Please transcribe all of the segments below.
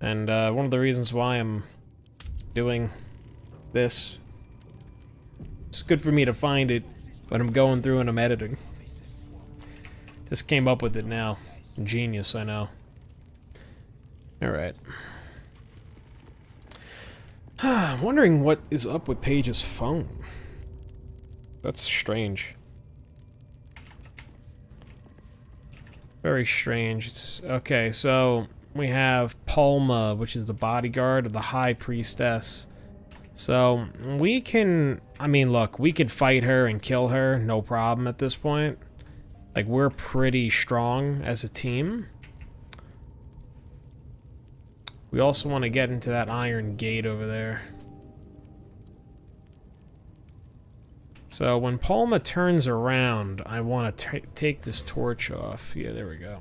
And one of the reasons why I'm doing this, it's good for me to find it when I'm going through and I'm editing. Just came up with it now. Genius, I know. Alright. I'm wondering what is up with Paige's phone. That's strange. Very strange. It's, okay, so we have Palma, which is the bodyguard of the High Priestess. So we can, I mean, look, we could fight her and kill her, no problem at this point. Like, we're pretty strong as a team. We also want to get into that iron gate over there. So when Palma turns around, I want to take this torch off. Yeah, there we go.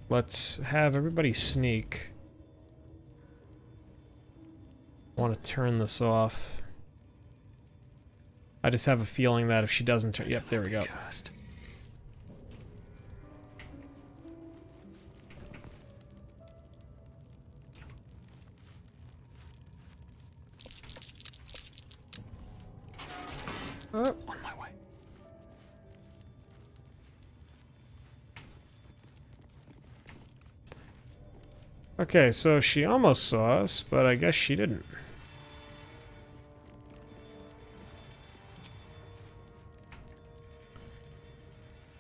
Let's have everybody sneak. I want to turn this off. I just have a feeling that if she doesn't turn... Yep, there we go. On my way. Okay, so she almost saw us, but I guess she didn't.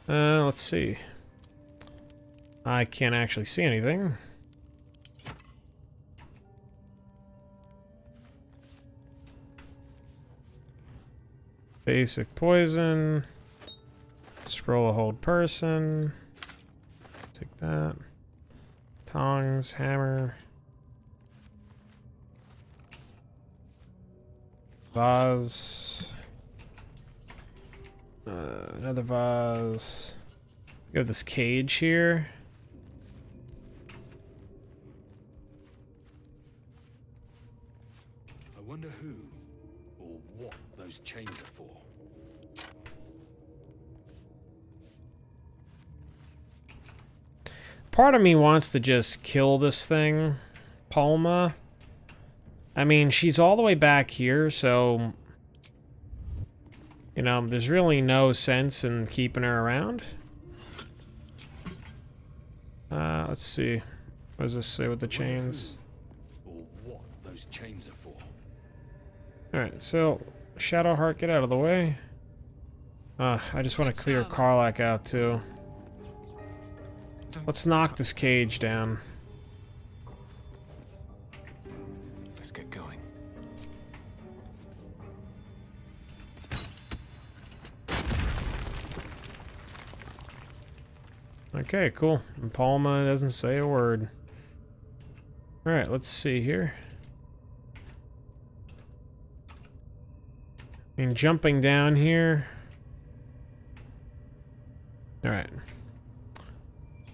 Let's see. I can't actually see anything. Basic poison. Scroll a hold person. Take that. Tongs, hammer. Vase. Another vase. We have this cage here. I wonder who or what those chains are for. Part of me wants to just kill this thing, Palma. I mean, she's all the way back here, so... You know, there's really no sense in keeping her around. Let's see. What does this say with the chains? Or what those chains are for. Alright, so... Shadowheart, get out of the way. I just want to clear Karlach out, too. Let's knock this cage down. Let's get going. Okay, cool. And Palma doesn't say a word. Alright, let's see here. I mean, jumping down here. Alright.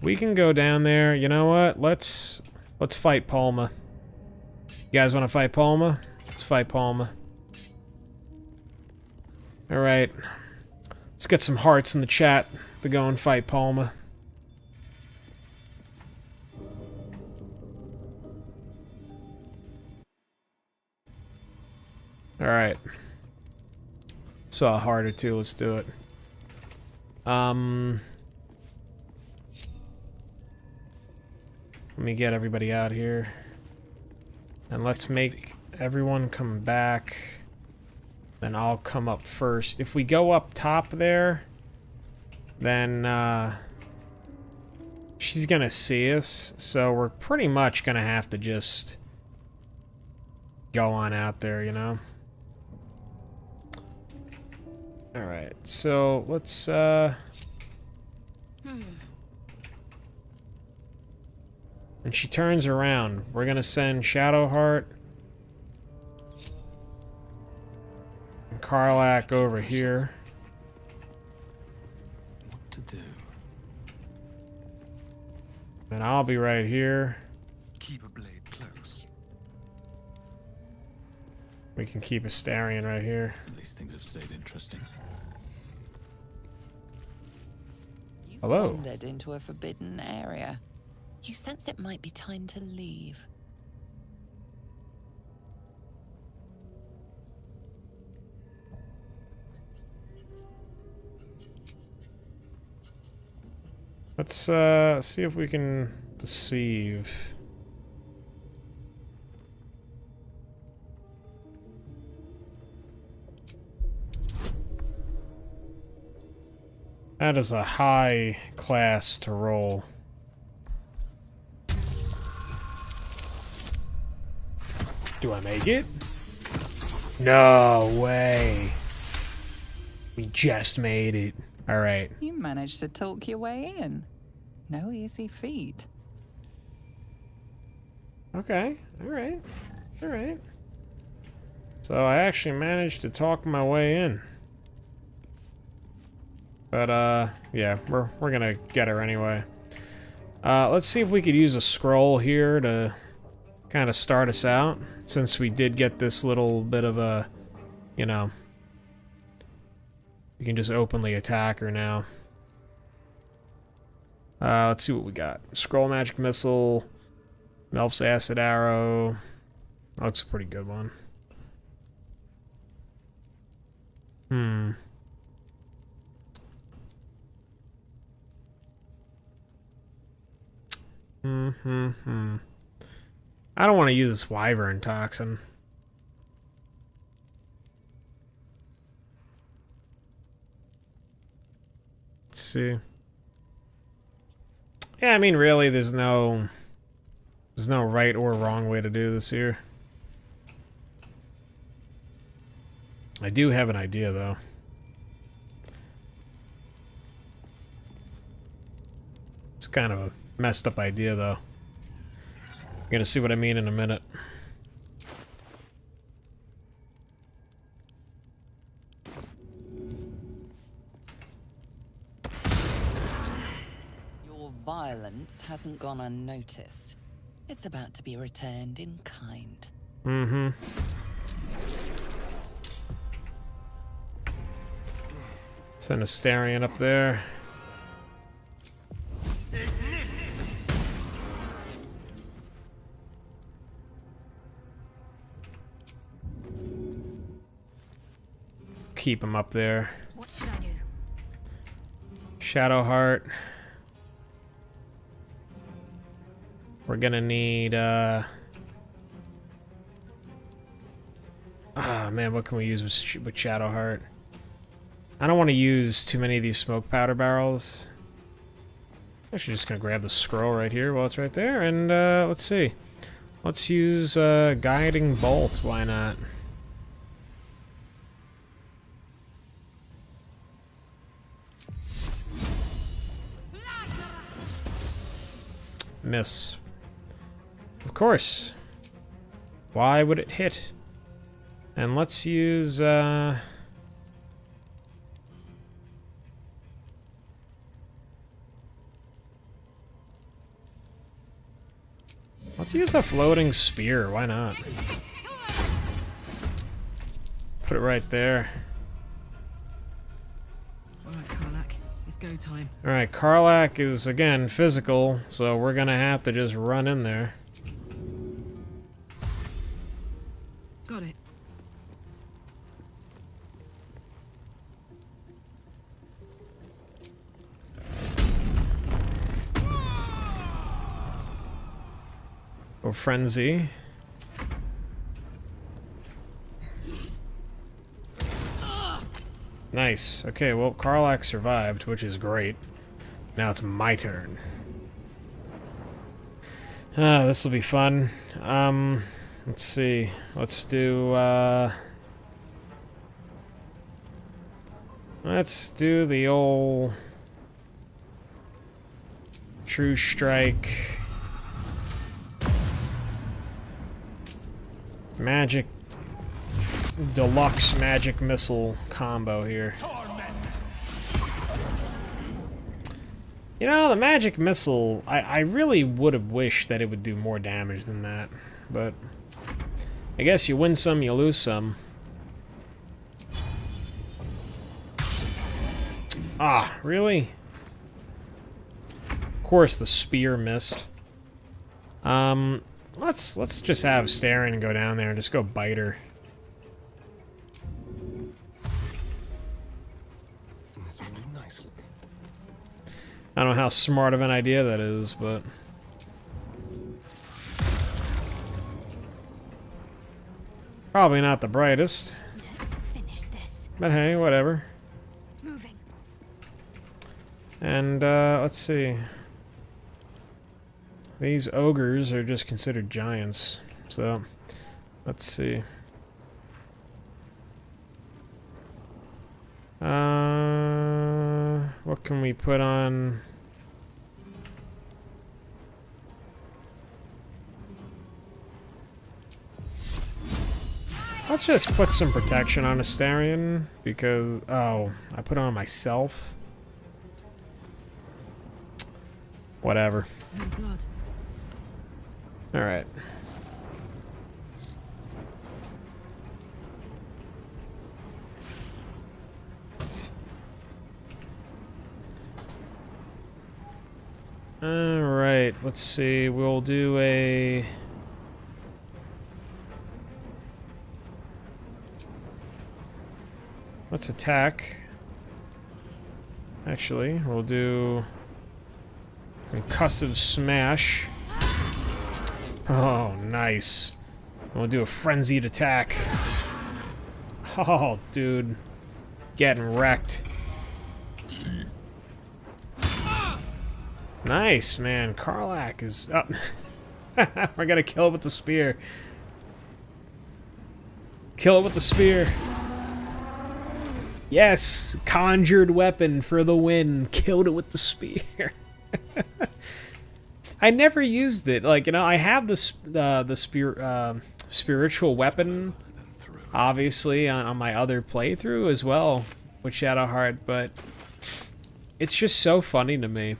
We can go down there. You know what? Let's fight Palma. You guys want to fight Palma? Let's fight Palma. Alright. Let's get some hearts in the chat to go and fight Palma. Alright. Saw a heart or two. Let's do it. Let me get everybody out here. And let's make everyone come back. Then I'll come up first. If we go up top there, then she's gonna see us. So we're pretty much gonna have to just go on out there, you know? Alright, so let's when she turns around, we're gonna send Shadowheart and Karlach over here. What to do? And I'll be right here. Keep a blade close. We can keep Astarion right here. At least things have stayed interesting. You've Hello. wandered into a forbidden area. You sense it might be time to leave. Let's see if we can deceive. That is a high class to roll. Do I make it? No way. We just made it. Alright. You managed to talk your way in. No easy feat. Okay. Alright. Alright. So I actually managed to talk my way in. But, yeah, we're gonna get her anyway. Let's see if we could use a scroll here to kind of start us out, since we did get this little bit of a, you know, we can just openly attack her now. Let's see what we got. Scroll Magic Missile, Melf's Acid Arrow. That looks a pretty good one. I don't want to use this Wyvern Toxin. Let's see. Yeah, I mean, really, there's no right or wrong way to do this here. I do have an idea, though. It's kind of a messed up idea, though. You're gonna see what I mean in a minute. Your violence hasn't gone unnoticed. It's about to be returned in kind. Mm-hmm. Send a Astarion up there. Keep him up there. What should I do? Shadowheart. We're gonna need, ah, man, what can we use with Shadowheart? I don't want to use too many of these smoke powder barrels. Actually, just gonna grab the scroll right here while it's right there, and, let's see. Let's use, Guiding Bolt, why not? Miss. Of course. Why would it hit? And let's use, let's use a floating spear, why not? Put it right there. Alright, Karlach. It's go time. Alright, Karlach is, again, physical, so we're gonna have to just run in there. Got it. Or Frenzy. Nice. Okay, well, Karlach survived, which is great. Now it's my turn. This will be fun. Let's see. Let's do, let's do the old True Strike. Magic Deluxe Magic Missile combo here. You know, the Magic Missile, I really would have wished that it would do more damage than that, but I guess you win some, you lose some. Ah, really? Of course the spear missed. Let's just have Staring and go down there and just go bite her. This will do nicely. I don't know how smart of an idea that is, but probably not the brightest. Let's finish this. But hey, whatever. Moving. And let's see. These ogres are just considered giants. So let's see. What can we put on? Let's just put some protection on Astarion because I put it on myself. Whatever. Smell blood. All right. All right. Let's see. We'll do a. Let's attack. Actually, we'll do concussive smash. Oh, nice. We'll do a frenzied attack. Oh, dude. Getting wrecked. Nice, man. Karlach is up. We're gonna kill it with the spear. Kill it with the spear. Yes! Conjured weapon for the win. Killed it with the spear. I never used it. Like, you know, I have the spiritual weapon, obviously, on my other playthrough as well with Shadowheart, but it's just so funny to me.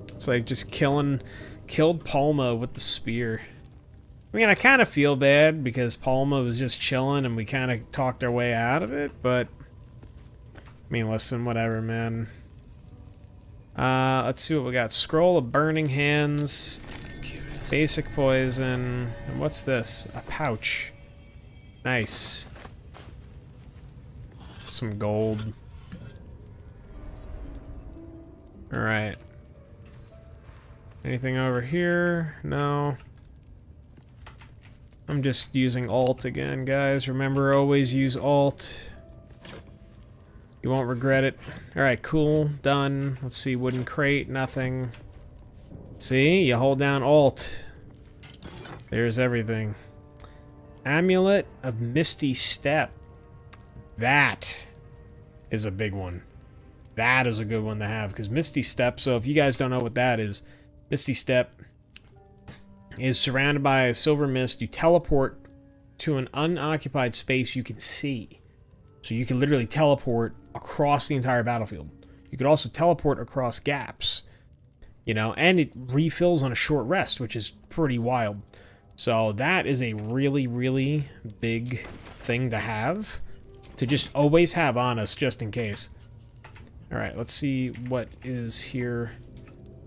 It's like just killed Palma with the spear. I mean, I kind of feel bad because Palma was just chilling and we kind of talked our way out of it, but I mean, listen, whatever, man. Let's see what we got. Scroll of Burning Hands, basic poison, and what's this? A pouch. Nice. Some gold. Alright. Anything over here? No. I'm just using alt again, guys. Remember, always use alt. You won't regret it. Alright, cool. Done. Let's see. Wooden crate. Nothing. See? You hold down alt. There's everything. Amulet of Misty Step. That is a big one. That is a good one to have, because Misty Step, so if you guys don't know what that is, Misty Step is surrounded by a silver mist. You teleport to an unoccupied space you can see. So you can literally teleport across the entire battlefield. You could also teleport across gaps. You know, and it refills on a short rest, which is pretty wild. So that is a really, really big thing to have. To just always have on us, just in case. Alright, let's see what is here.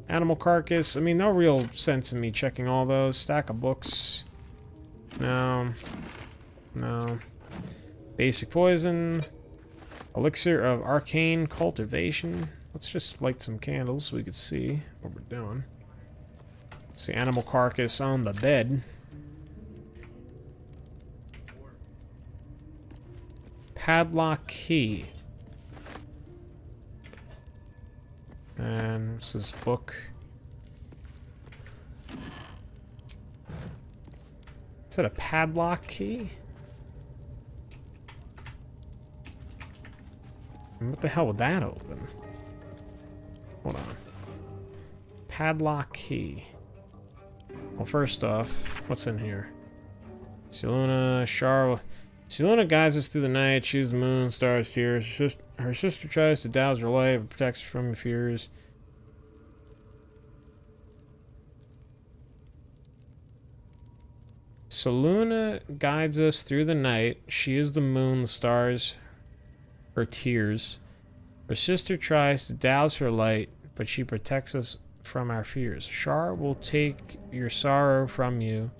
Animal carcass. I mean, no real sense in me checking all those. Stack of books. No. No. Basic poison. Elixir of arcane cultivation. Let's just light some candles so we could see what we're doing. See, animal carcass on the bed. Padlock key. And what's this book? Is that a padlock key? And what the hell would that open? Hold on. Padlock key. Well, first off, what's in here? Seluna, Char. Seluna guides us through the night. She's the moon, stars, tears. Her sister tries to douse her light and protects her from your fears. Seluna guides us through the night. She is the moon, the stars, her tears. Her sister tries to douse her light, but she protects us from our fears. Shar will take your sorrow from you,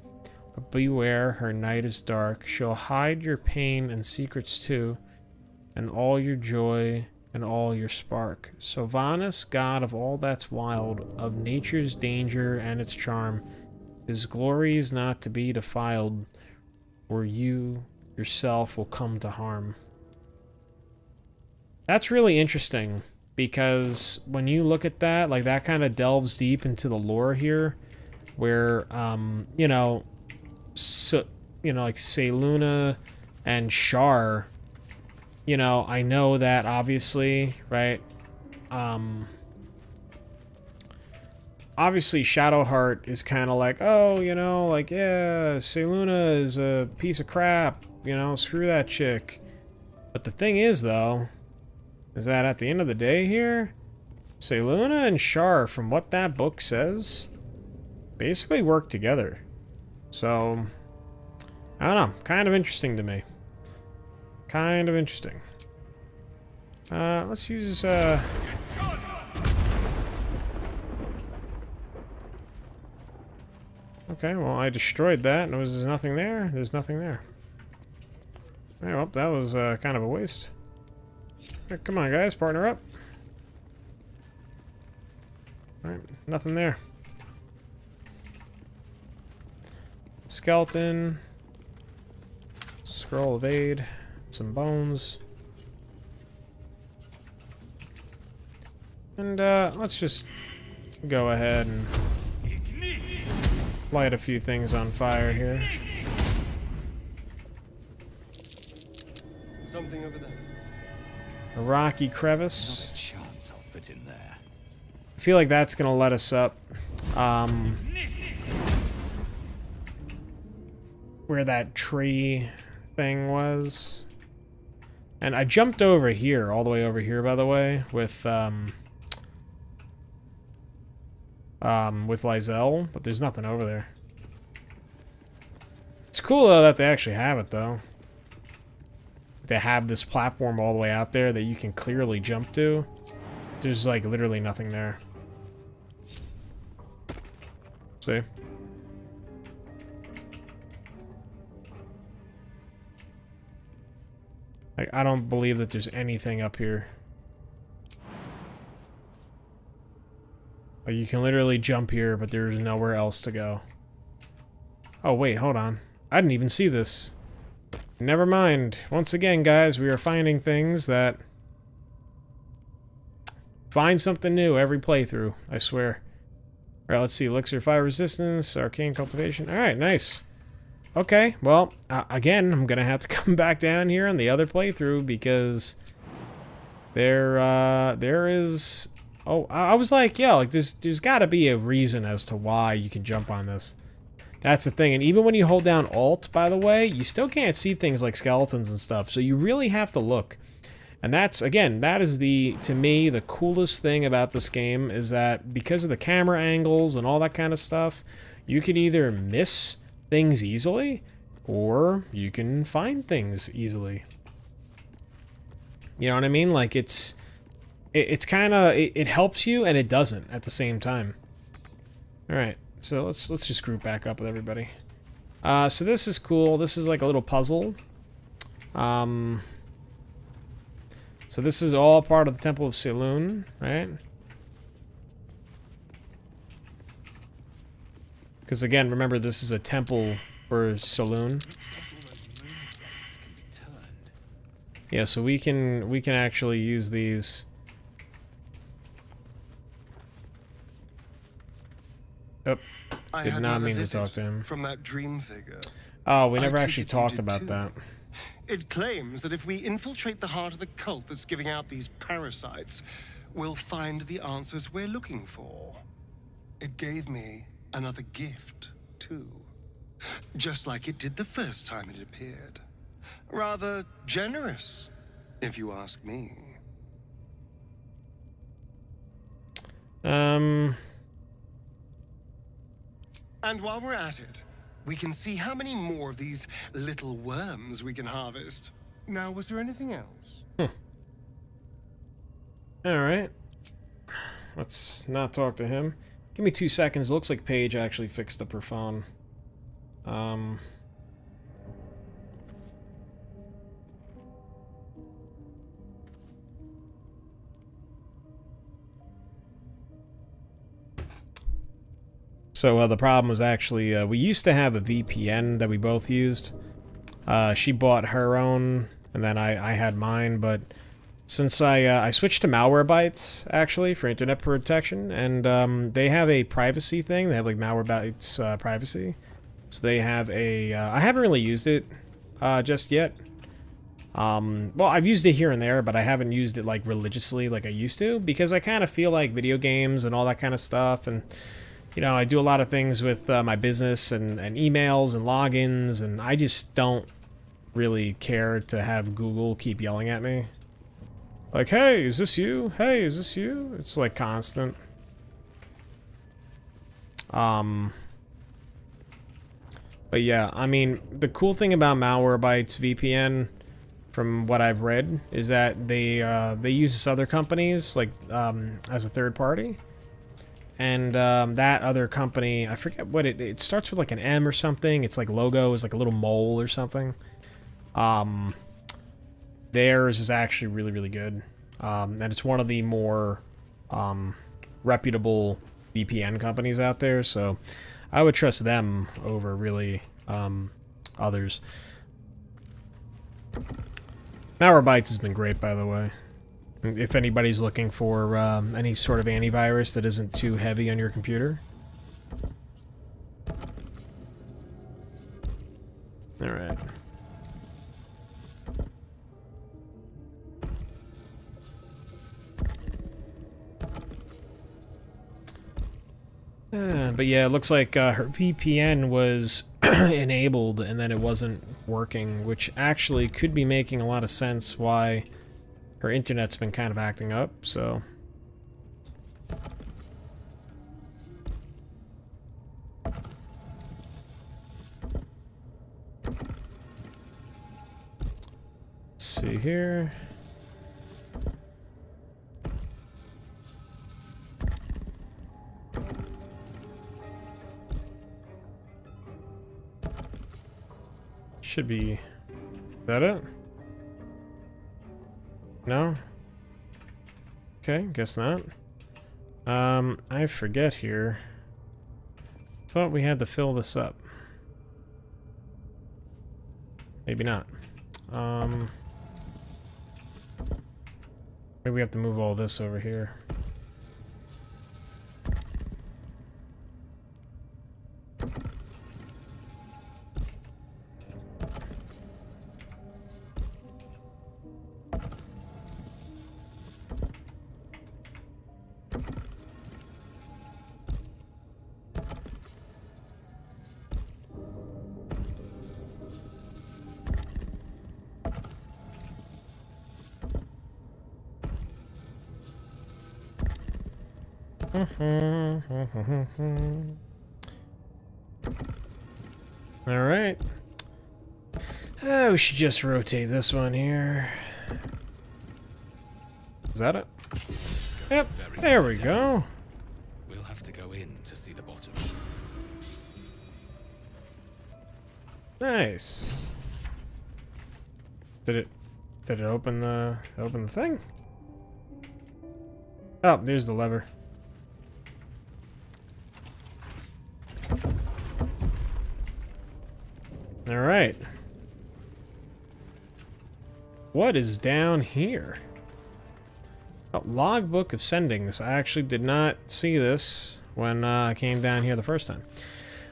but beware, her night is dark. She'll hide your pain and secrets too, and all your joy and all your spark. Sylvanas, god of all that's wild, of nature's danger and its charm, his glory is not to be defiled, or you yourself will come to harm. That's really interesting, because when you look at that, like, that kind of delves deep into the lore here, where, you know, so, you know, like, Selûne and Shar, you know, I know that, obviously, right, obviously Shadowheart is kind of like, oh, you know, like, yeah, Selûne is a piece of crap, you know, screw that chick. But the thing is, though, is that at the end of the day here, Selûne and Shar, from what that book says, basically work together. So, I don't know, kind of interesting to me. Kind of interesting. Let's use, okay, well, I destroyed that, and there's nothing there. There's nothing there. Alright, well, that was kind of a waste. Right, come on, guys, partner up. Alright, nothing there. Skeleton. Scroll of Aid. Some bones. And let's just go ahead and light a few things on fire here. Something over there. A rocky crevice. Not a chance I'll fit in there. I feel like that's gonna let us up. Where that tree thing was. And I jumped over here, all the way over here, by the way, with Lysel, but there's nothing over there. It's cool, though, that they actually have it, though. They have this platform all the way out there that you can clearly jump to. There's, like, literally nothing there. See? Like, I don't believe that there's anything up here. Like, you can literally jump here, but there's nowhere else to go. Oh, wait, hold on. I didn't even see this. Never mind. Once again, guys, we are finding things that... Find something new every playthrough, I swear. Alright, let's see. Elixir fire resistance, arcane cultivation. Alright, nice. Okay, well, again, I'm gonna have to come back down here on the other playthrough because there is... Oh, I was like, yeah, like there's gotta be a reason as to why you can jump on this. That's the thing, and even when you hold down Alt, by the way, you still can't see things like skeletons and stuff, so you really have to look. And that's, again, that is to me, the coolest thing about this game, is that because of the camera angles and all that kind of stuff, you can either miss things easily, or you can find things easily. You know what I mean? Like, it's kind of, it helps you, and it doesn't at the same time. Alright. So let's just group back up with everybody. So this is cool. This is like a little puzzle. So this is all part of the Temple of Selûne, right? Because again, remember, this is a temple for Selûne. Yeah, so we can actually use these. Oh, did not mean to talk to him. From that dream figure. Oh, we never actually talked about that. It claims that if we infiltrate the heart of the cult that's giving out these parasites, we'll find the answers we're looking for. It gave me another gift, too. Just like it did the first time it appeared. Rather generous, if you ask me. And while we're at it, we can see how many more of these little worms we can harvest. Now, was there anything else? Alright. Let's not talk to him. Give me 2 seconds. It looks like Paige actually fixed up her phone. So the problem was actually, we used to have a VPN that we both used. She bought her own, and then I had mine, but since I switched to Malwarebytes, actually, for internet protection, and they have a privacy thing. They have, like, Malwarebytes privacy. So they have a... I haven't really used it just yet. Well, I've used it here and there, but I haven't used it, like, religiously like I used to, because I kind of feel like video games and all that kind of stuff, and... You know, I do a lot of things with my business and emails and logins, and I just don't really care to have Google keep yelling at me. Like, hey, is this you? Hey, is this you? It's like constant. But yeah, I mean, the cool thing about Malwarebytes VPN, from what I've read, is that they use this other companies, like, as a third party. And that other company, I forget what it starts with, like an M or something. Its like logo is like a little mole or something. Theirs is actually really, really good. And it's one of the more reputable VPN companies out there, so I would trust them over really others. Malwarebytes has been great, by the way. If anybody's looking for any sort of antivirus that isn't too heavy on your computer. Alright. But yeah, it looks like her VPN was enabled and then it wasn't working, which actually could be making a lot of sense why her internet's been kind of acting up, so... Let's see here... Should be... Is that it? No? Okay, guess not. I forget here. Thought we had to fill this up. Maybe not. Maybe we have to move all this over here. Alright. We should just rotate this one here. Is that it? Yep, there we go. We'll have to go in to see the bottom. Nice. Did it open the thing? Oh, there's the lever. All right. What is down here? Oh, logbook of sendings. I actually did not see this when I came down here the first time.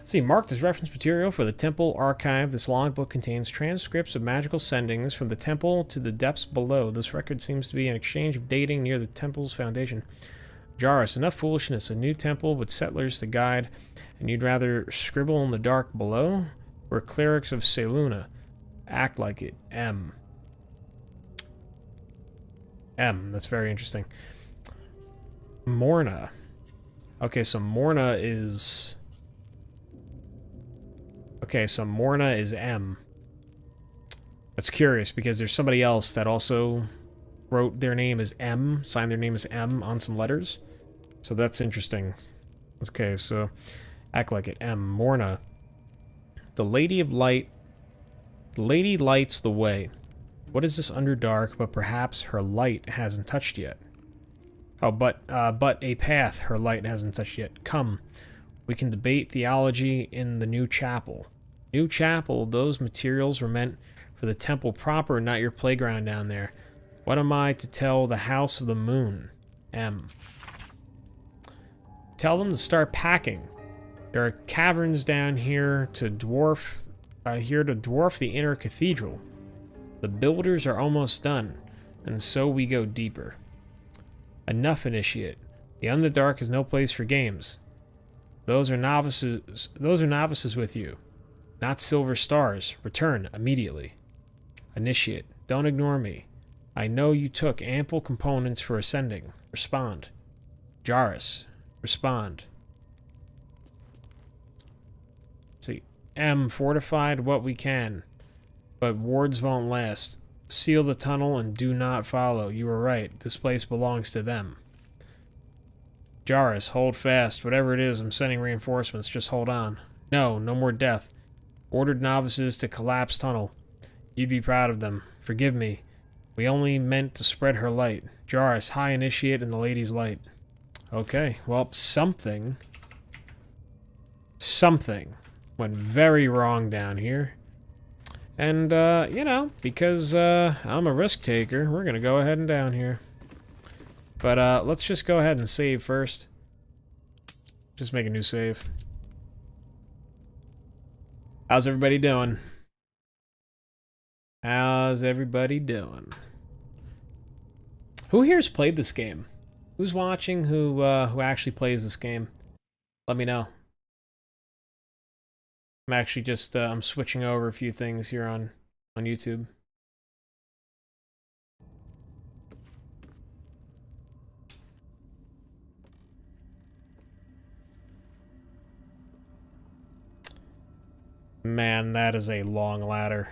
See, marked as reference material for the temple archive, this logbook contains transcripts of magical sendings from the temple to the depths below. This record seems to be an exchange of dating near the temple's foundation. Jarus, enough foolishness. A new temple with settlers to guide, and you'd rather scribble in the dark below? We're clerics of Seluna. Act like it. M. That's very interesting. Morna. Okay, so Morna is... Okay, so Morna is M. That's curious, because there's somebody else that also wrote their name as M, signed their name as M on some letters. So that's interesting. Okay, so act like it. M. Morna. The Lady of Light. The Lady lights the way. What is this Underdark, but perhaps her light hasn't touched yet? Oh, but a path her light hasn't touched yet. Come, we can debate theology in the new chapel. New chapel, those materials were meant for the temple proper, not your playground down there. What am I to tell the House of the Moon? M. Tell them to start packing. There are caverns down here to dwarf the inner cathedral. The builders are almost done, and so we go deeper. Enough, initiate. The Underdark is no place for games. Those are novices with you. Not silver stars. Return immediately. Initiate. Don't ignore me. I know you took ample components for ascending. Respond. Jairus. Respond. Let's see. M. Fortified what we can. But wards won't last. Seal the tunnel and do not follow. You were right. This place belongs to them. Jairus, hold fast. Whatever it is, I'm sending reinforcements. Just hold on. No, no more death. Ordered novices to collapse tunnel. You'd be proud of them. Forgive me. We only meant to spread her light. Jairus, high initiate in the lady's light. Okay, well, something went very wrong down here. And, you know, because I'm a risk taker, we're going to go ahead and down here. But let's just go ahead and save first. Just make a new save. How's everybody doing? How's everybody doing? Who here's played this game? Who's watching who actually plays this game? Let me know. I'm actually just I'm switching over a few things here on YouTube. Man, that is a long ladder.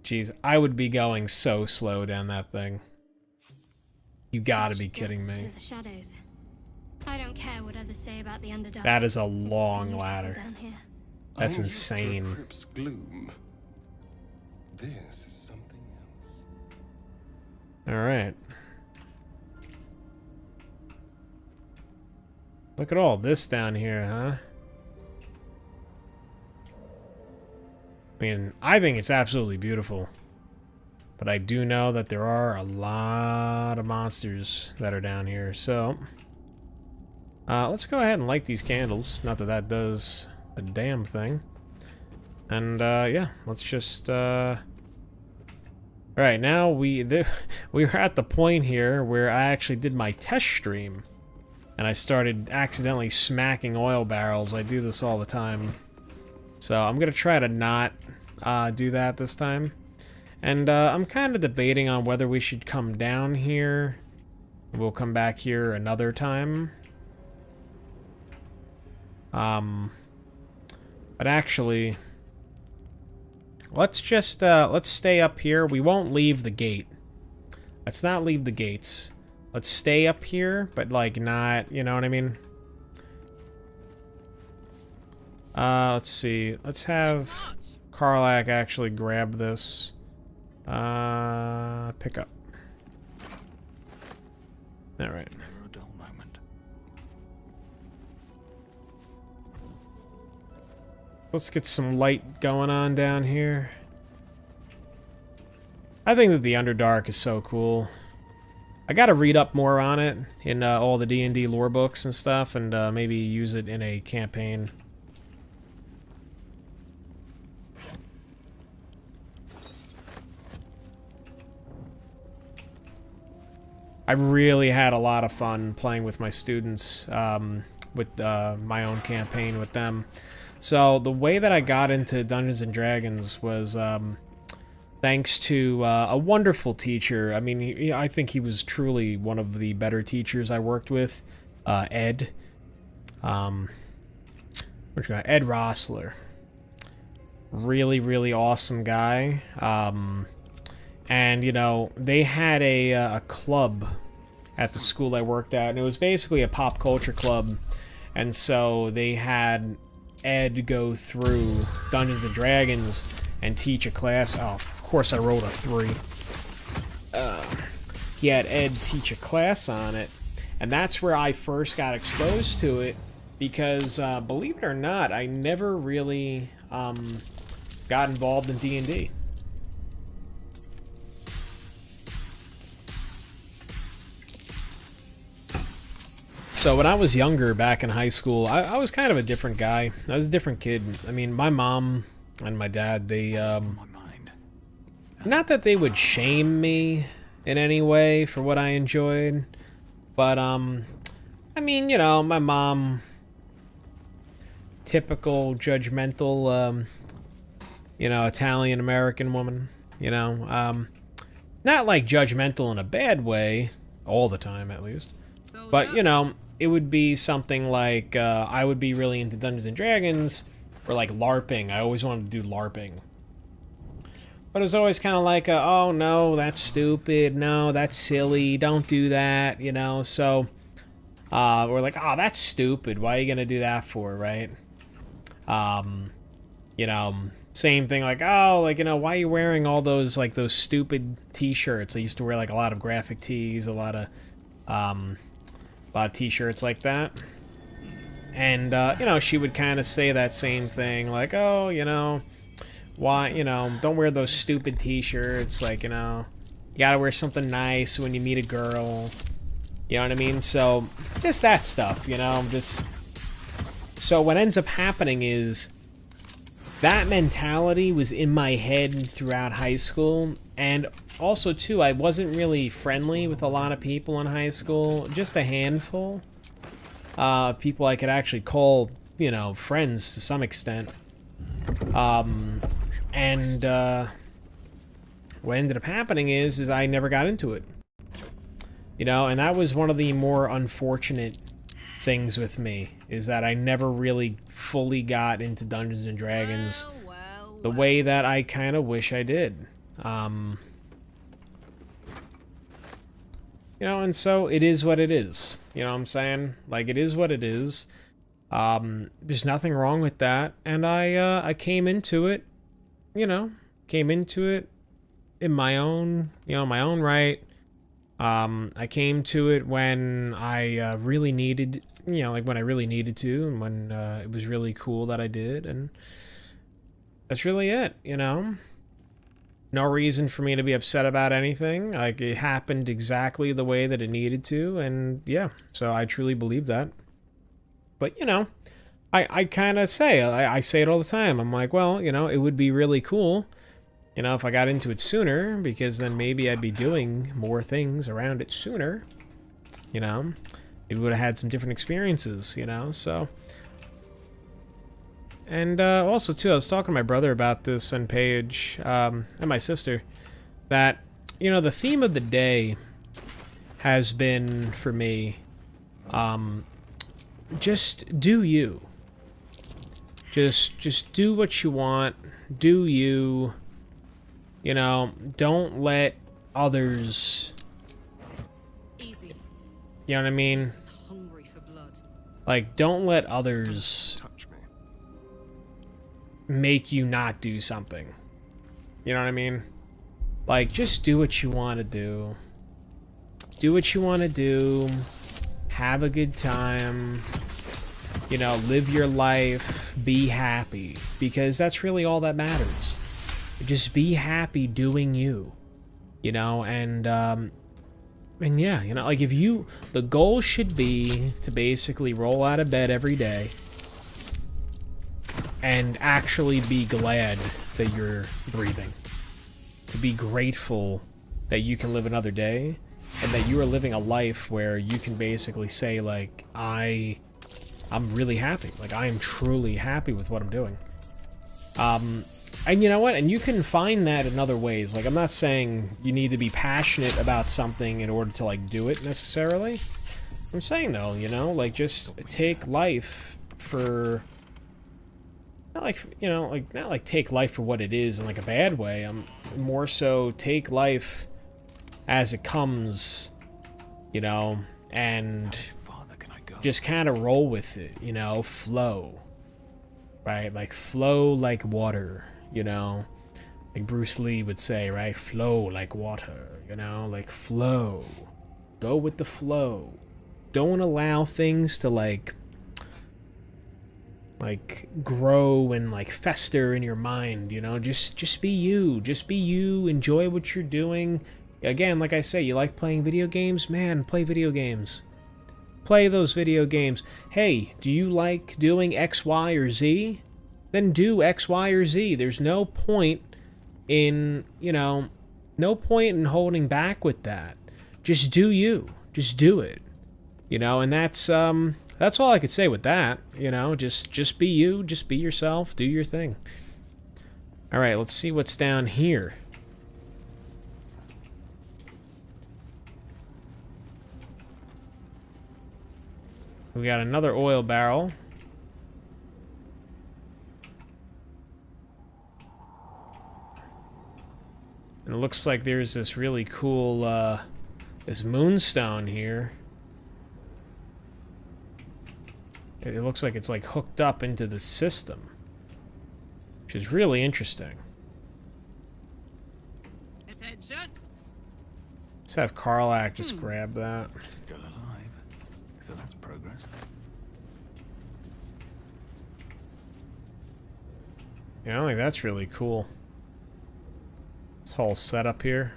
Jeez, I would be going so slow down that thing. You gotta be kidding me. To the shadows. I don't care what others say about the Underdark. That is a It's long beautiful ladder. down here. That's I'm used to a insane. crypt's gloom. This is something else. Alright. Look at all this down here, huh? I mean, I think it's absolutely beautiful. But I do know that there are a lot of monsters that are down here, so... let's go ahead and light these candles. Not that that does a damn thing. And, yeah, let's just, Alright, now we were at the point here where I actually did my test stream. And I started accidentally smacking oil barrels. I do this all the time. So I'm gonna try to not do that this time. And I'm kind of debating on whether we should come down here. We'll come back here another time. But actually, let's just let's stay up here. We won't leave the gate. Let's not leave the gates. Let's stay up here, but like not, you know what I mean? Let's see. Let's have Karlach actually grab this. Pick up. Alright. Never a dull moment. Let's get some light going on down here. I think that the Underdark is so cool. I gotta read up more on it in all the D&D lore books and stuff, and maybe use it in a campaign. I really had a lot of fun playing with my students, with my own campaign with them. So the way that I got into Dungeons and Dragons was thanks to a wonderful teacher. I mean, I think he was truly one of the better teachers I worked with, Ed. Ed Rossler. Really, really awesome guy. And, you know, they had a club at the school I worked at, and it was basically a pop culture club. And so they had Ed go through Dungeons and Dragons and teach a class. Oh, of course I rolled a 3. He had Ed teach a class on it, and that's where I first got exposed to it, because believe it or not, I never really got involved in D&D. So when I was younger, back in high school, I was kind of a different guy. I was a different kid. I mean, my mom and my dad, they, not that they would shame me in any way for what I enjoyed, but, I mean, you know, my mom, typical judgmental, you know, Italian-American woman, you know, not like judgmental in a bad way, all the time at least, but, you know, it would be something like, I would be really into Dungeons and Dragons, or like LARPing. I always wanted to do LARPing. But it was always kind of like, oh no, that's stupid, no, that's silly, don't do that, you know, so, we're like, oh, that's stupid, why are you gonna do that for, right? You know, same thing, like, oh, like, you know, why are you wearing all those, like, those stupid t-shirts? I used to wear, like, a lot of graphic tees, a lot of t-shirts like that. And, you know, she would kind of say that same thing, like, oh, you know, why, you know, don't wear those stupid t-shirts, like, you know, you gotta wear something nice when you meet a girl, you know what I mean? So, just that stuff, you know, just, so what ends up happening is, that mentality was in my head throughout high school, and also, too, I wasn't really friendly with a lot of people in high school, just a handful, people I could actually call, you know, friends to some extent. And what ended up happening is I never got into it. You know, and that was one of the more unfortunate things with me, is that I never really fully got into Dungeons and Dragons the way that I kind of wish I did. You know, and so it is what it is. You know what I'm saying? Like, it is what it is. There's nothing wrong with that, and I came into it, you know, in my own, you know, my own right. I came to it when I really needed, you know, like when I really needed to, and when it was really cool that I did, and that's really it, you know. No reason for me to be upset about anything. Like, it happened exactly the way that it needed to, and yeah, so I truly believe that. But, you know, I kind of say, I say it all the time. I'm like, well, you know, it would be really cool, you know, if I got into it sooner, because then maybe I'd be doing more things around it sooner, you know. Maybe would have had some different experiences, you know, so. And also, too, I was talking to my brother about this on Page, and my sister, that, you know, the theme of the day has been, for me, just do you. Just do what you want. Do you. You know, don't let others. Easy. You know what I mean? Hungry for blood. Like, don't let others Touch me. make you not do something. You know what I mean? Like, just do what you want to do. Do what you want to do. Have a good time. You know, live your life. Be happy. Because that's really all that matters. Just be happy doing you. You know, and yeah, you know, like, if you, the goal should be to basically roll out of bed every day and actually be glad that you're breathing. To be grateful that you can live another day, and that you are living a life where you can basically say, like, I'm really happy. Like, I am truly happy with what I'm doing. And you know what? And you can find that in other ways. Like, I'm not saying you need to be passionate about something in order to, like, do it necessarily. I'm saying, though, you know, like, just take life for not like, you know, like not like take life for what it is in like a bad way. I'm more so take life as it comes, you know, and Farther can I go? just kind of roll with it, you know, flow. Right? Like flow like water, you know. Like Bruce Lee would say, right? Flow like water, you know, like flow. Go with the flow. Don't allow things to like grow and like fester in your mind, you know. Just be you. Just be you. Enjoy what you're doing. Again, like I say, you like playing video games? Man, play video games. Play those video games. Hey, do you like doing X, Y, or Z? Then do X, Y, or Z. There's no point in, you know, no point in holding back with that. Just do you. Just do it. You know, and that's all I could say with that. You know, just be you. Just be yourself. Do your thing. All right, let's see what's down here. We got another oil barrel. And it looks like there's this really cool, this moonstone here. It looks like it's like hooked up into the system, which is really interesting. Attention. Let's have Karlach just grab that. Still alive. So that's progress. Yeah, I think that's really cool. This whole setup here.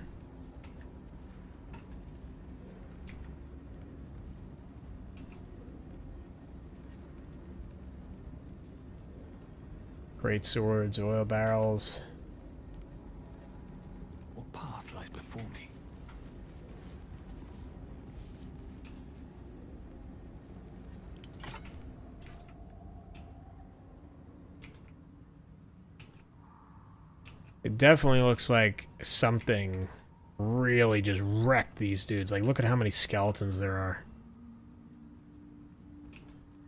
Great swords, oil barrels. What path lies before me? It definitely looks like something really just wrecked these dudes. Like, look at how many skeletons there are.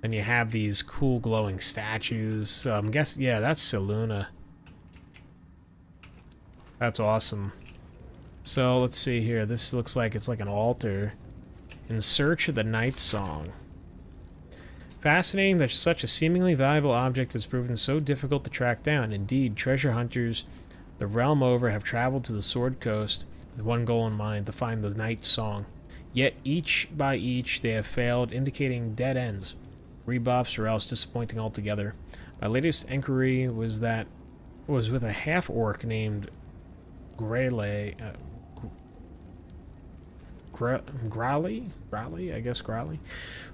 And you have these cool glowing statues. So I'm guessing, yeah, that's Selûne. That's awesome. So let's see here. This looks like it's like an altar. In search of the night song. Fascinating that such a seemingly valuable object has proven so difficult to track down. Indeed, treasure hunters the realm over have traveled to the Sword Coast with one goal in mind, to find the night song. Yet each by each they have failed, indicating dead ends, rebuffs, or else disappointing altogether. My latest inquiry was with a half-orc named Growly,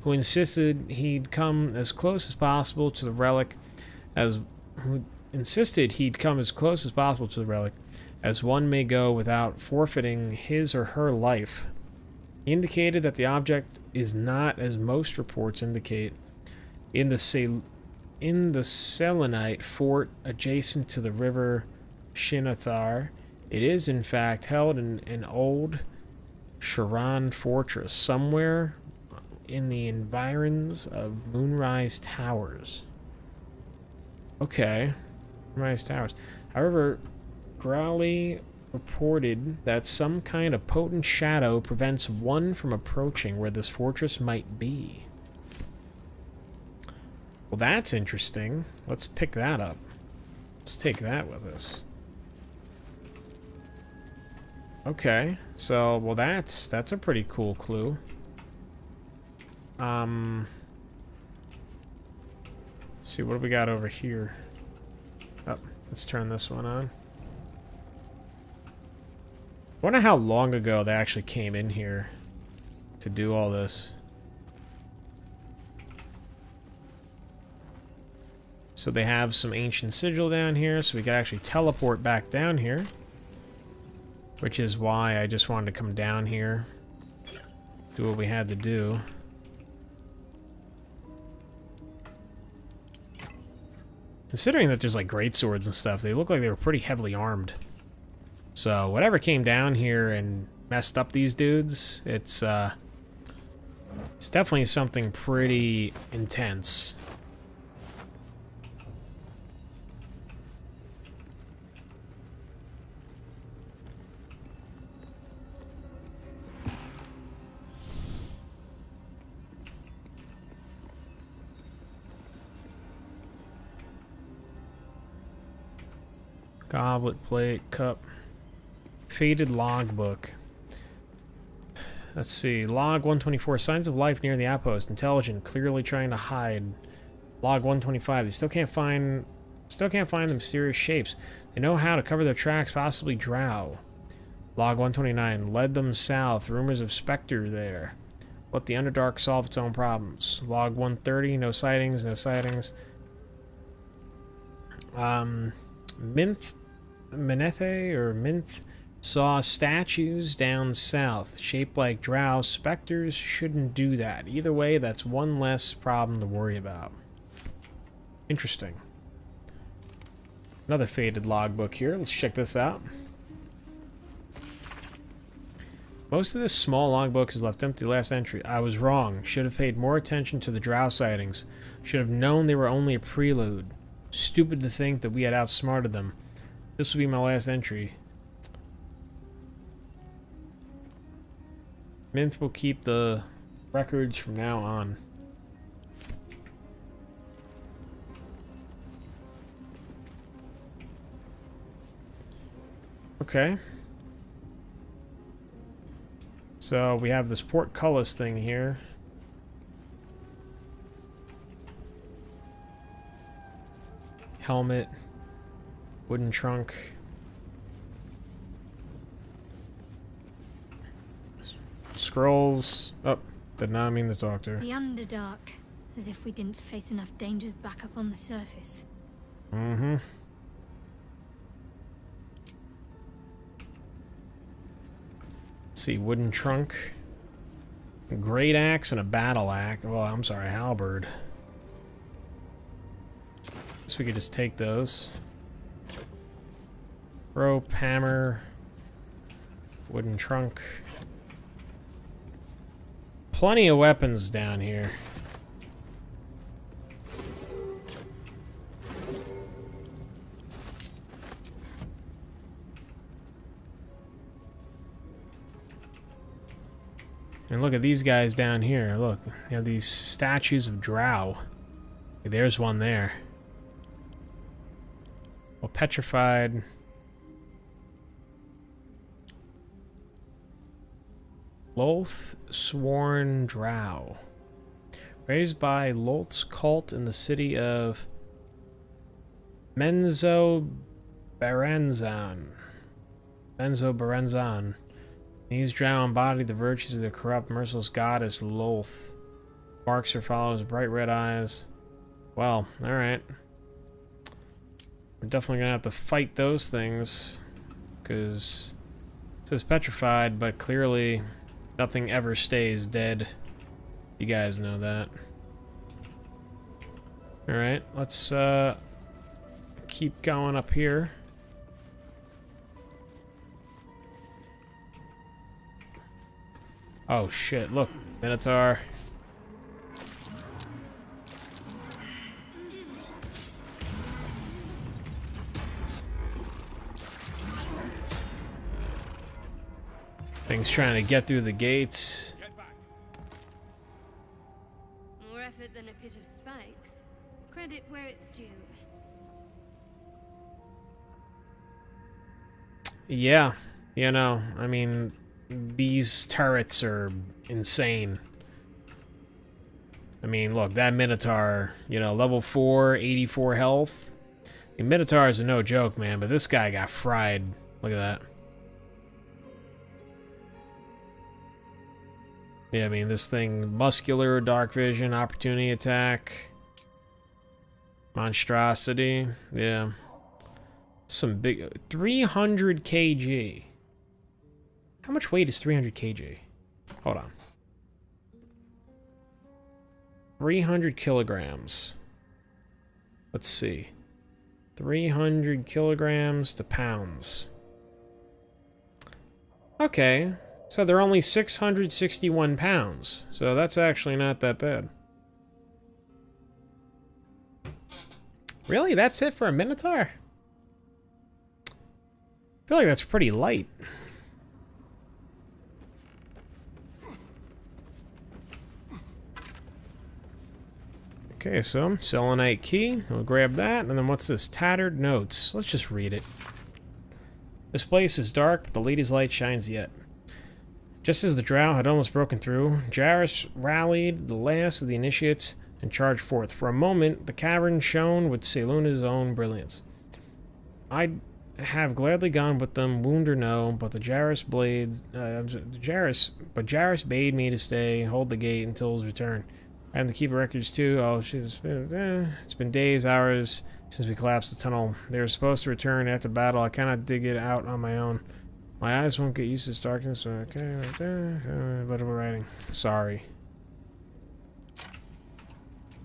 who insisted he'd come as close as possible to the relic as one may go without forfeiting his or her life. He indicated that the object is not, as most reports indicate, in the Selenite fort adjacent to the river Shinothar. It is, in fact, held in an old Sharan fortress somewhere in the environs of Moonrise Towers. Okay. Moonrise Towers. However, Growly reported that some kind of potent shadow prevents one from approaching where this fortress might be. Well, that's interesting. Let's pick that up. Let's take that with us. Okay, so, well, that's a pretty cool clue. Let's see, what do we got over here? Oh, let's turn this one on. I wonder how long ago they actually came in here to do all this. So they have some ancient sigil down here, so we can actually teleport back down here. Which is why I just wanted to come down here, do what we had to do. Considering that there's like great swords and stuff, they look like they were pretty heavily armed. So whatever came down here and messed up these dudes, it's definitely something pretty intense. Goblet, plate, cup. Faded logbook. Let's see. Log 124. Signs of life near the outpost. Intelligent. Clearly trying to hide. Log 125. They still can't find the mysterious shapes. They know how to cover their tracks, possibly drow. Log 129. Led them south. Rumors of Spectre there. Let the Underdark solve its own problems. Log 130. No sightings. No sightings. Minth saw statues down south, shaped like drow. Specters shouldn't do that. Either way, that's one less problem to worry about. Interesting. Another faded logbook here. Let's check this out. Most of this small logbook is left empty last entry. I was wrong. Should have paid more attention to the drow sightings. Should have known they were only a prelude. Stupid to think that we had outsmarted them. This will be my last entry. Mint will keep the records from now on. Okay. So we have this portcullis thing here. Helmet. Wooden trunk. Scrolls. Oh, did not mean the doctor. The Underdark. As if we didn't face enough dangers back up on the surface. Mm-hmm. See, wooden trunk. A great axe and a battle axe. Well, I'm sorry, halberd. Guess we could just take those. Rope, hammer, wooden trunk. Plenty of weapons down here. And look at these guys down here. Look, you have these statues of drow. There's one there. Well, petrified. Loth Sworn Drow. Raised by Lolth's cult in the city of Menzo Berenzan. These drow embody the virtues of the corrupt, merciless goddess Lolth. Marks her followers, bright red eyes. Well, alright. We're definitely gonna have to fight those things. Because it says petrified, but clearly nothing ever stays dead. You guys know that. Alright, let's keep going up here. Oh shit, look, Minotaur. Thing's trying to get through the gates. More effort than a pit of spikes. Credit where it's due. Yeah, you know, I mean, these turrets are insane. I mean, look, that Minotaur, you know, level 4, 84 health. I mean, Minotaurs are no joke, man, but this guy got fried. Look at that. Yeah, I mean, this thing, muscular, dark vision, opportunity attack, monstrosity, yeah. Some big, 300 kg. How much weight is 300 kg? Hold on. 300 kilograms. Let's see. 300 kilograms to pounds. Okay. So they're only 661 pounds. So that's actually not that bad. Really? That's it for a Minotaur? I feel like that's pretty light. Okay, so selenite key. We'll grab that. And then what's this? Tattered notes. Let's just read it. This place is dark, but the lady's light shines yet. Just as the drow had almost broken through, Jairus rallied the last of the initiates and charged forth. For a moment, the cavern shone with Seluna's own brilliance. I'd have gladly gone with them, wound or no, but Jairus bade me to stay, hold the gate until his return. I had to keep records too. Oh, it's been days, hours since we collapsed the tunnel. They were supposed to return after battle. I cannot dig it out on my own. My eyes won't get used to this darkness. Okay, right there. But we're writing. Sorry.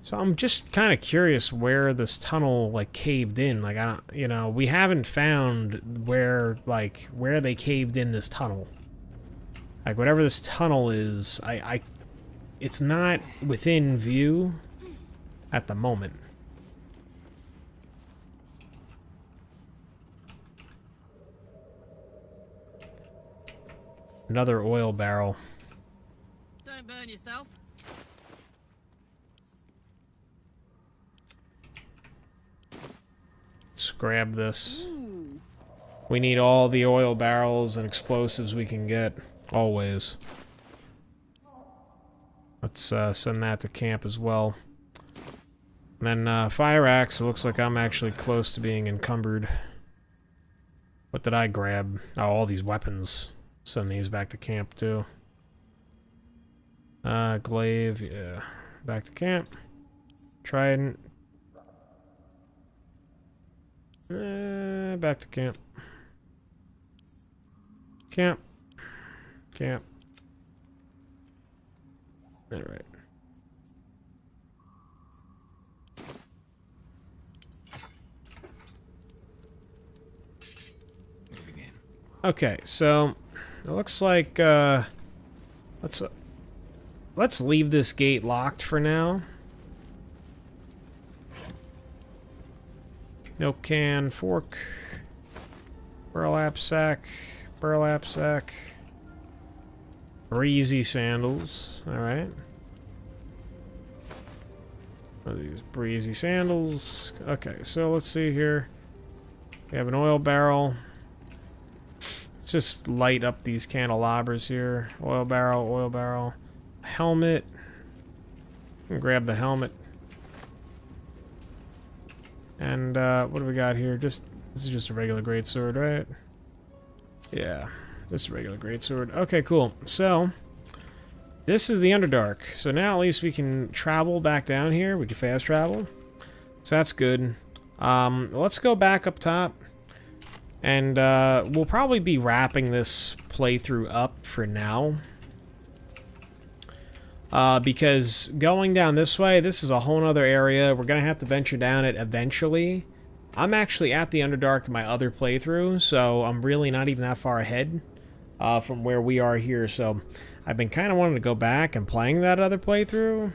So I'm just kind of curious where this tunnel like caved in. Like I don't, we haven't found where they caved in this tunnel. Like whatever this tunnel is, it's not within view at the moment. Another oil barrel. Don't burn yourself. Let's grab this. We need all the oil barrels and explosives we can get. Always. Let's send that to camp as well. And then Phyraxx, it looks like I'm actually close to being encumbered. What did I grab? Oh, all these weapons. Send these back to camp too. Glaive, yeah. Back to camp. Trident. Back to camp. Camp. Camp. Alright. Moving in. Okay, so it looks like let's leave this gate locked for now. Milk can, fork, burlap sack, breezy sandals. All right. What are these breezy sandals? Okay, so let's see here. We have an oil barrel. Let's just light up these candelabras here. Oil barrel, helmet. Grab the helmet. And what do we got here? This is just a regular greatsword, right? Yeah, just a regular greatsword. Okay, cool. So this is the Underdark. So now at least we can travel back down here. We can fast travel. So that's good. Let's go back up top. And we'll probably be wrapping this playthrough up for now. Because going down this way, this is a whole other area. We're going to have to venture down it eventually. I'm actually at the Underdark in my other playthrough, so I'm really not even that far ahead from where we are here. So I've been kind of wanting to go back and playing that other playthrough.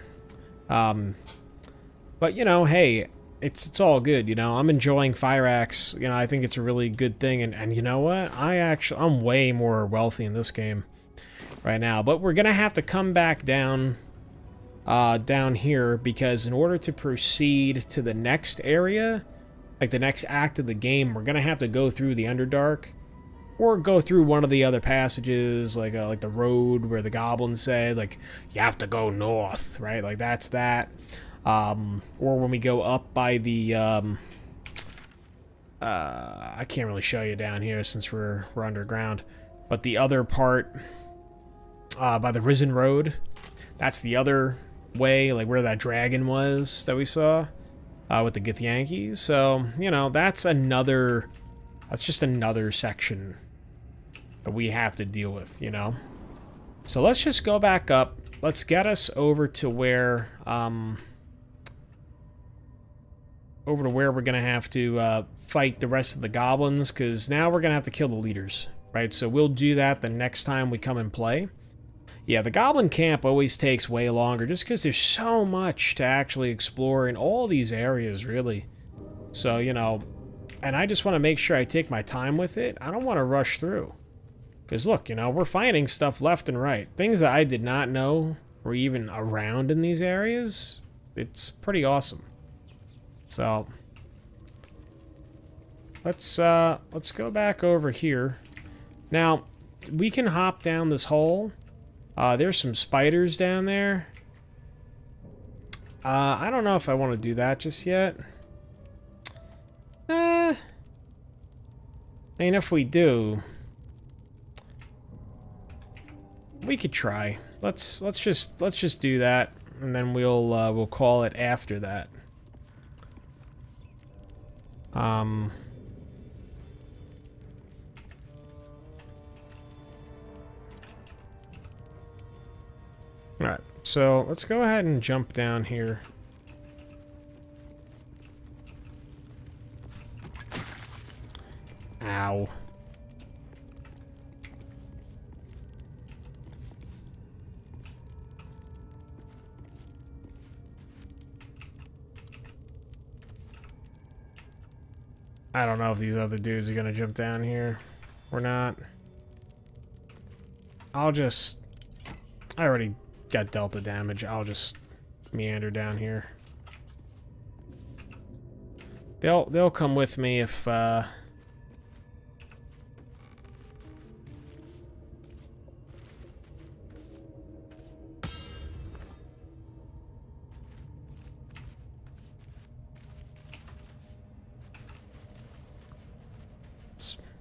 But, hey, it's all good, I'm enjoying Phyraxx. I think it's a really good thing. And you know what? I'm way more wealthy in this game right now, but we're gonna have to come back down here, because in order to proceed to the next area, like the next act of the game, we're gonna have to go through the Underdark, or go through one of the other passages, like the road where the goblins said, like, you have to go north, right? Like that's that. Or when we go up by the I can't really show you down here since we're underground, but the other part by the Risen Road, that's the other way, like where that dragon was that we saw with the Githyanki. So, that's just another section that we have to deal with, So let's just go back up. Let's get us over to where we're gonna have to fight the rest of the goblins, because now we're gonna have to kill the leaders, right? So we'll do that the next time we come and play. Yeah, the goblin camp always takes way longer, just because there's so much to actually explore in all these areas, really. So, and I just want to make sure I take my time with it. I don't want to rush through. Because look, we're finding stuff left and right. Things that I did not know were even around in these areas. It's pretty awesome. So, let's go back over here. Now, we can hop down this hole. There's some spiders down there. I don't know if I want to do that just yet. I mean, if we do, we could try. Let's just do that, and then we'll call it after that. Alright, so let's go ahead and jump down here. Ow. I don't know if these other dudes are gonna jump down here or not. I already got delta damage. I'll just meander down here. They'll come with me if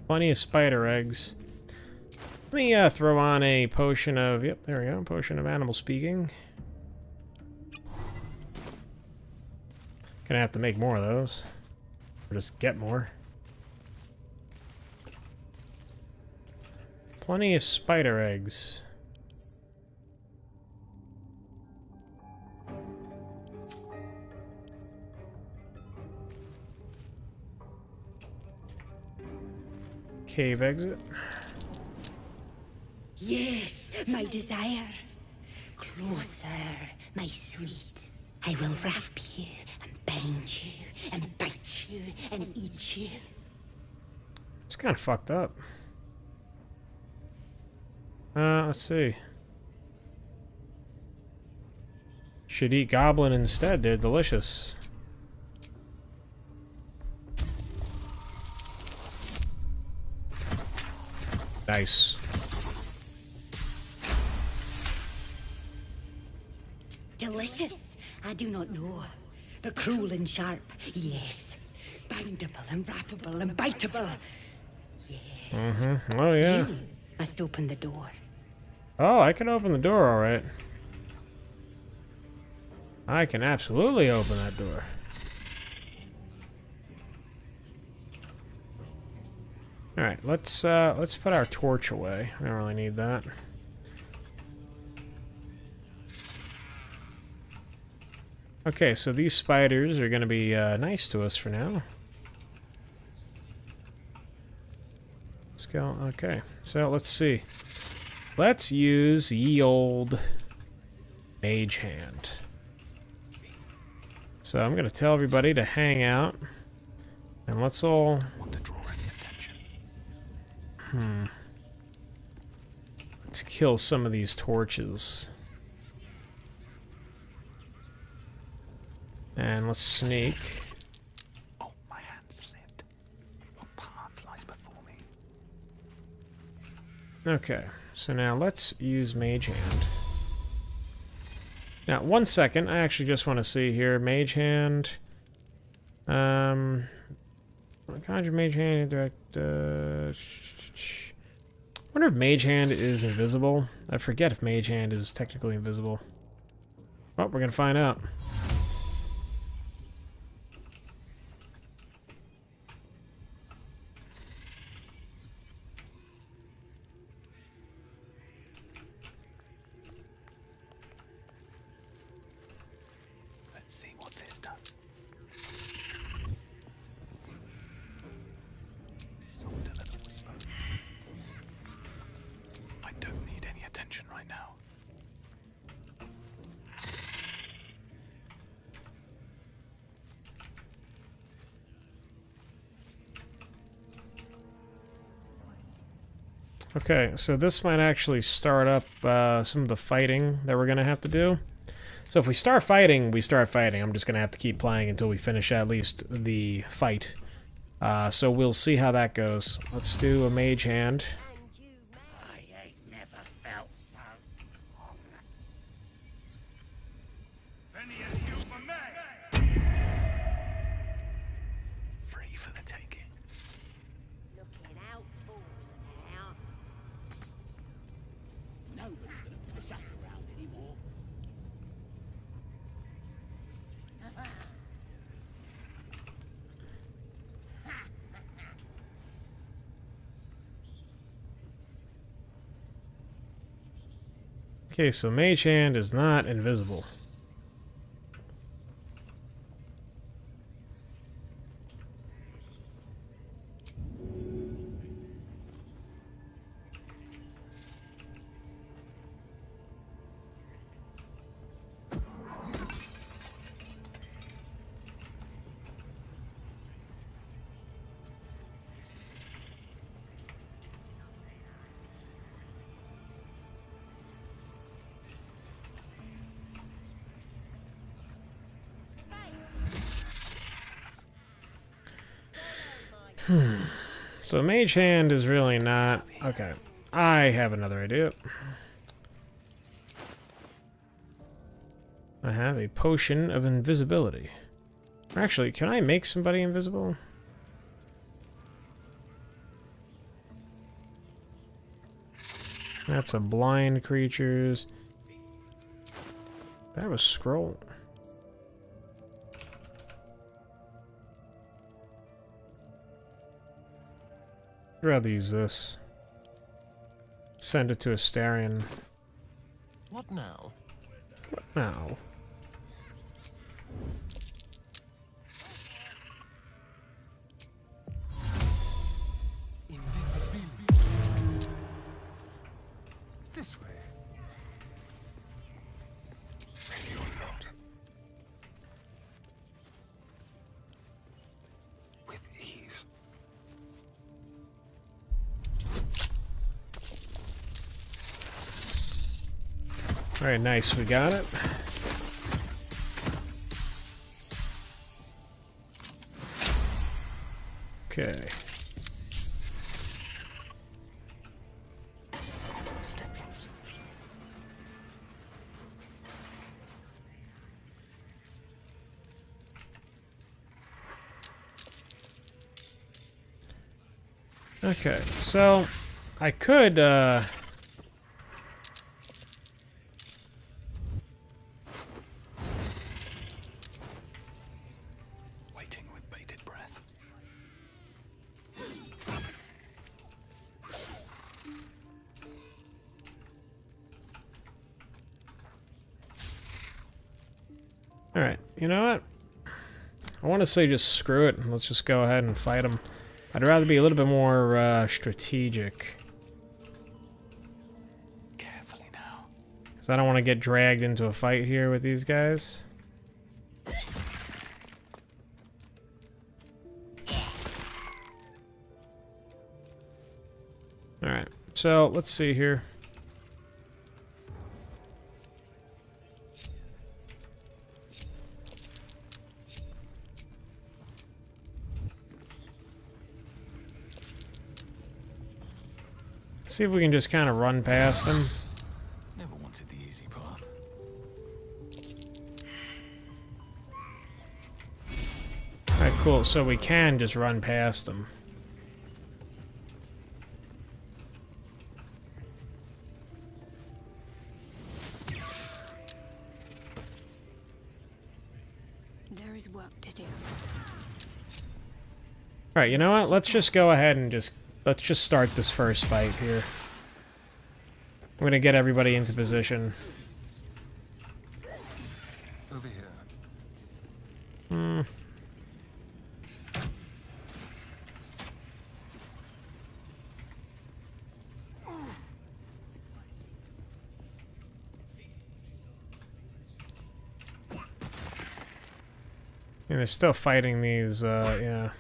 plenty of spider eggs. Let me throw on a potion of... Yep, there we go. Potion of animal speaking. Gonna have to make more of those. Or just get more. Plenty of spider eggs. Cave exit. Yes, my desire. Closer, my sweet. I will wrap you and bind you and bite you and eat you. It's kind of fucked up. Let's see. Should eat goblin instead. They're delicious. Nice. Delicious, I do not know. But cruel and sharp, yes. Bindable and wrappable and biteable, yes. Mm-hmm. Oh, yeah. You must open the door. Oh, I can open the door, alright. I can absolutely open that door. Alright, let's put our torch away. I don't really need that. Okay, so these spiders are gonna be nice to us for now. Let's go. Okay, so let's see. Let's use ye old mage hand. So I'm gonna tell everybody to hang out, and let's all. Want to draw any attention? Let's kill some of these torches. And let's sneak. Oh, my hand slipped. What path lies before me? Okay, so now let's use Mage Hand. Now, 1 second. I actually just want to see here. Mage Hand. Conjure Mage Hand. Direct. I wonder if Mage Hand is invisible. I forget if Mage Hand is technically invisible. Oh, we're gonna find out. Let's see what this does. Softer than a whisper. I don't need any attention right now. Okay, so this might actually start up some of the fighting that we're gonna have to do. So if we start fighting, we start fighting. I'm just gonna have to keep playing until we finish at least the fight. So we'll see how that goes. Let's do a mage hand. I ain't never felt so. Free for the taking. Looking out for me now. Nobody's gonna push us around anymore. Okay, so mage hand is not invisible. So mage hand is really not... Okay, I have another idea. I have a potion of invisibility. Actually, can I make somebody invisible? That's a blind creatures. That was scroll. I'd rather use this. Send it to Astarion. What now? What now? Invisibility. This way. Ready or not. With ease. Alright, nice, we got it. Okay. Steppings. Okay, so I could Waiting with bated breath. Alright, you know what? I want to say just screw it. Let's just go ahead and fight them. I'd rather be a little bit more strategic. Carefully now. Because I don't want to get dragged into a fight here with these guys. Alright, so let's see here. See if we can just kind of run past them. Never wanted the easy path. Alright, cool. So we can just run past them. There is work to do. Alright, you know what? Let's just go ahead and let's just start this first fight here. I'm gonna get everybody into position. Over here. And they're still fighting these, yeah.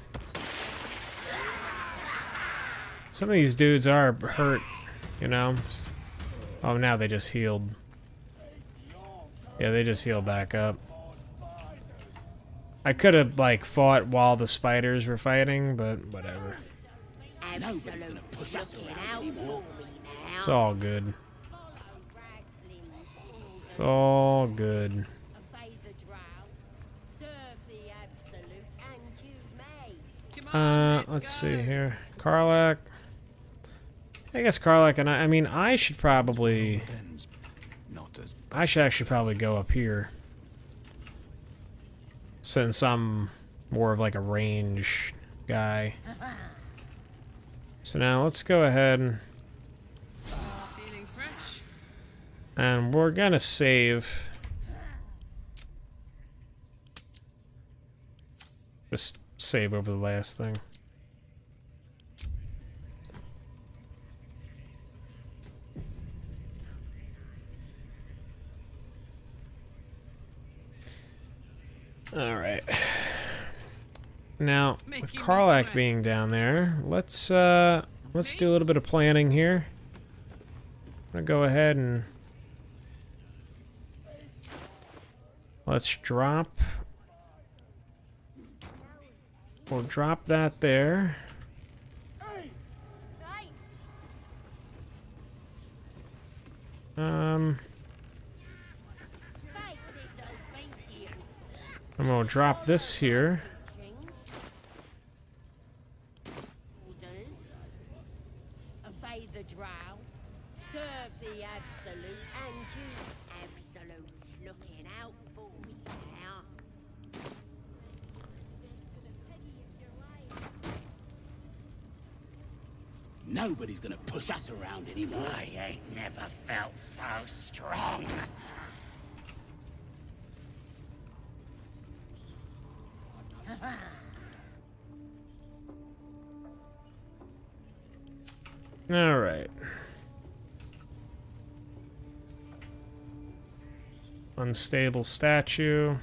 Some of these dudes are hurt, you know? Oh, now they just healed. Yeah, they just healed back up. I could have, like, fought while the spiders were fighting, but whatever. It's all good. It's all good. Let's see here. Karlach. I guess Karlach and I mean, I should probably... I should actually probably go up here. Since I'm more of like a range guy. So now let's go ahead and we're gonna save. Just save over the last thing. Alright. Now, with Karlach being down there, let's do a little bit of planning here. I'm gonna go ahead and let's drop. We'll drop that there. And we'll drop this here. Obey the drow, serve the absolute, and you absolute looking out for me now. Nobody's gonna push us around anymore. I ain't never felt so strong. All right. Unstable statue.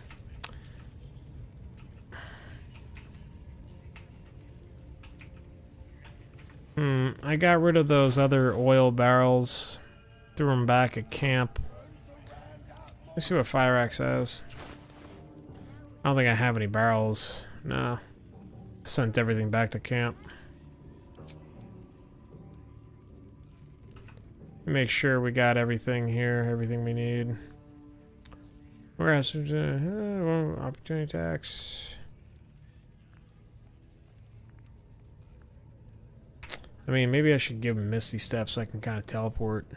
I got rid of those other oil barrels. Threw them back at camp. Let's see what Phyraxx has. I don't think I have any barrels. No. Sent everything back to camp. Make sure we got everything here, everything we need. Whereas opportunity tax. I mean, maybe I should give him Misty Step so I can kind of teleport.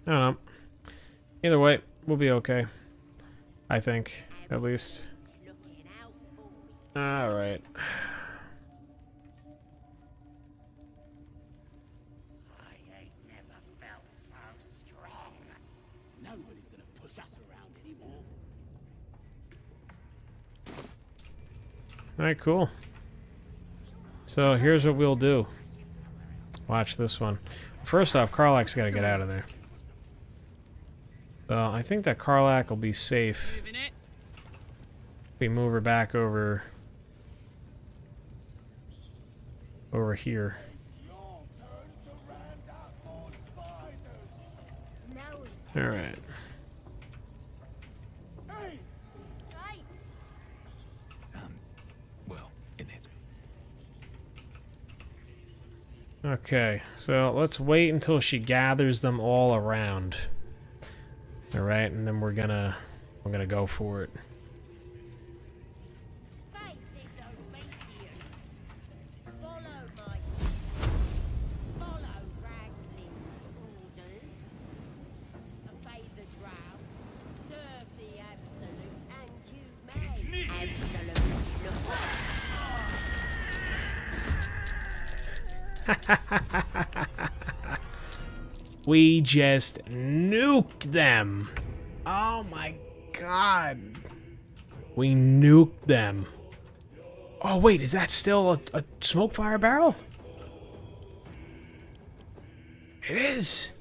I don't know. Either way, we'll be okay. I think, at least. Alright. Alright, cool. So here's what we'll do. Watch this one. First off, Karlach's got to get out of there. So I think that Karlach will be safe. We move her back over here. All right. Well, in it. Okay, so let's wait until she gathers them all around. All right, and then we're gonna go for it. We just nuked them. Oh my god. We nuked them. Oh wait, is that still a smoke fire barrel? It is.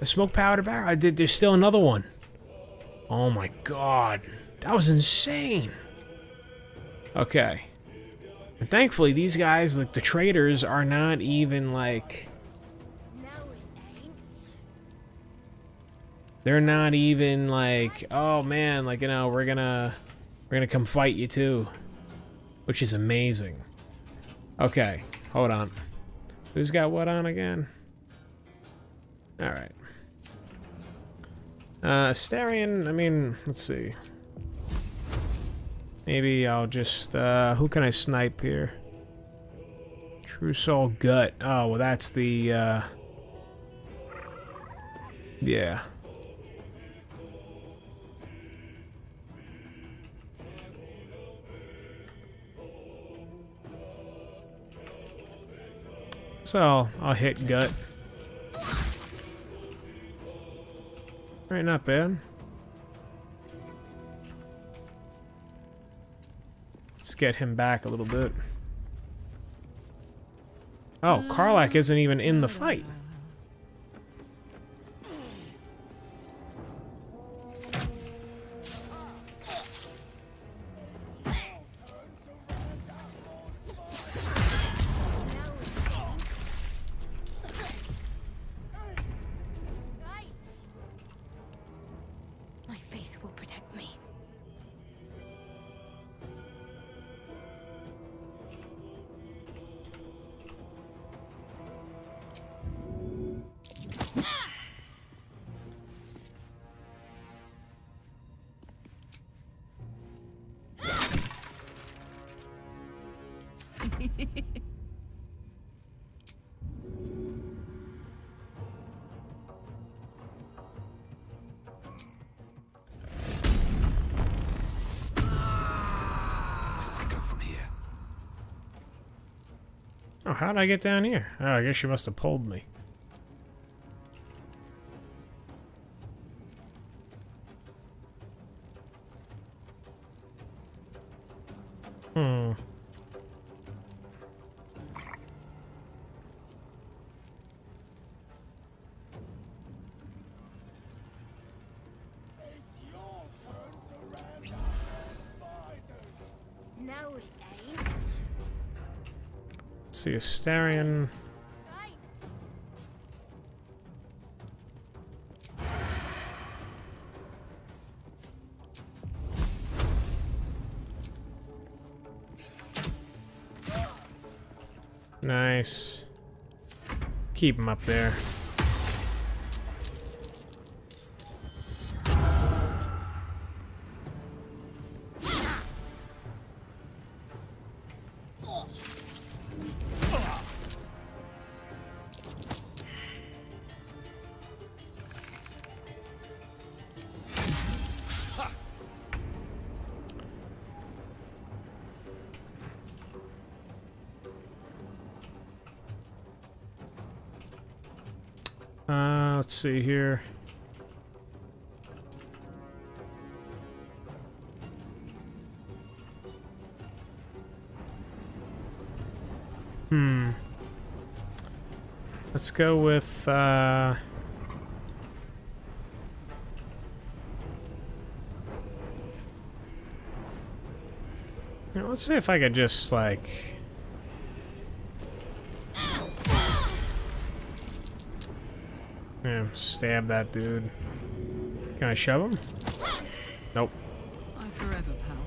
A smoke powder barrel. There's still another one. Oh my god. That was insane. Okay. And thankfully these guys, like the traders, are not even like... They're not even like, oh man, like, you know, we're gonna come fight you too. Which is amazing. Okay, hold on. Who's got what on again? Alright. Astarion, I mean, let's see. Maybe I'll just, who can I snipe here? True Soul Gut. Oh, well that's the, yeah. So, I'll hit Gut. Alright, not bad. Let's get him back a little bit. Oh, Karlach isn't even in the fight. My faith will protect me. Oh, how did I get down here? Oh, I guess you must have pulled me. Hmm. No, it ain't. See, Astarion. Nice. Keep him up there. Let's see here. Let's go with, let's see if I could just, like... Yeah, stab that dude. Can I shove him? Nope. I forever, pal.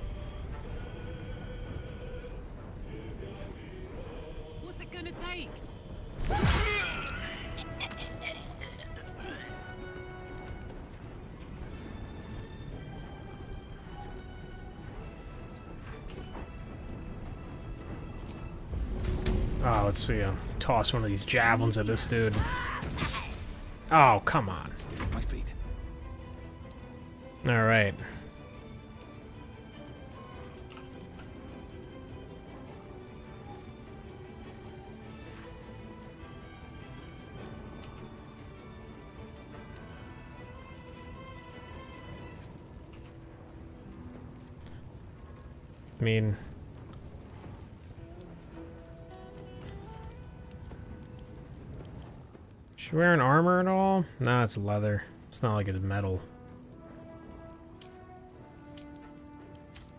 What's it gonna take? Oh, let's see. I'll toss one of these javelins at this dude. Oh, come on. My feet. All right. I mean... Is she wearing armor at all? No, it's leather. It's not like it's metal.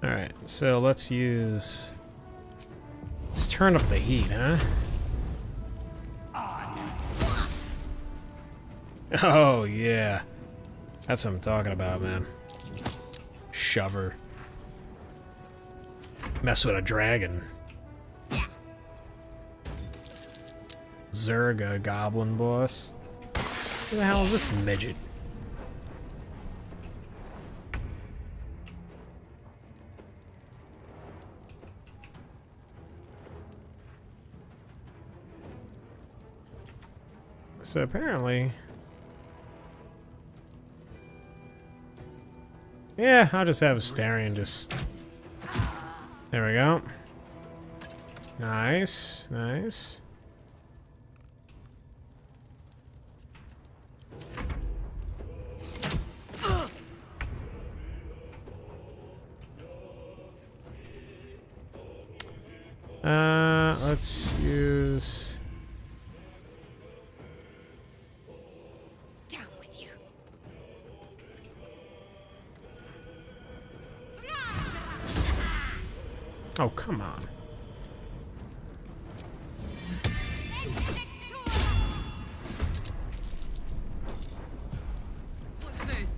Alright, so let's use... Let's turn up the heat, huh? Oh, yeah. That's what I'm talking about, man. Shover. Mess with a dragon. Zerga, goblin boss. Who the hell is this midget? So apparently... Yeah, I'll just have Astarion just... There we go. Nice, nice. Let's use... Down with you. Oh, come on. Watch this.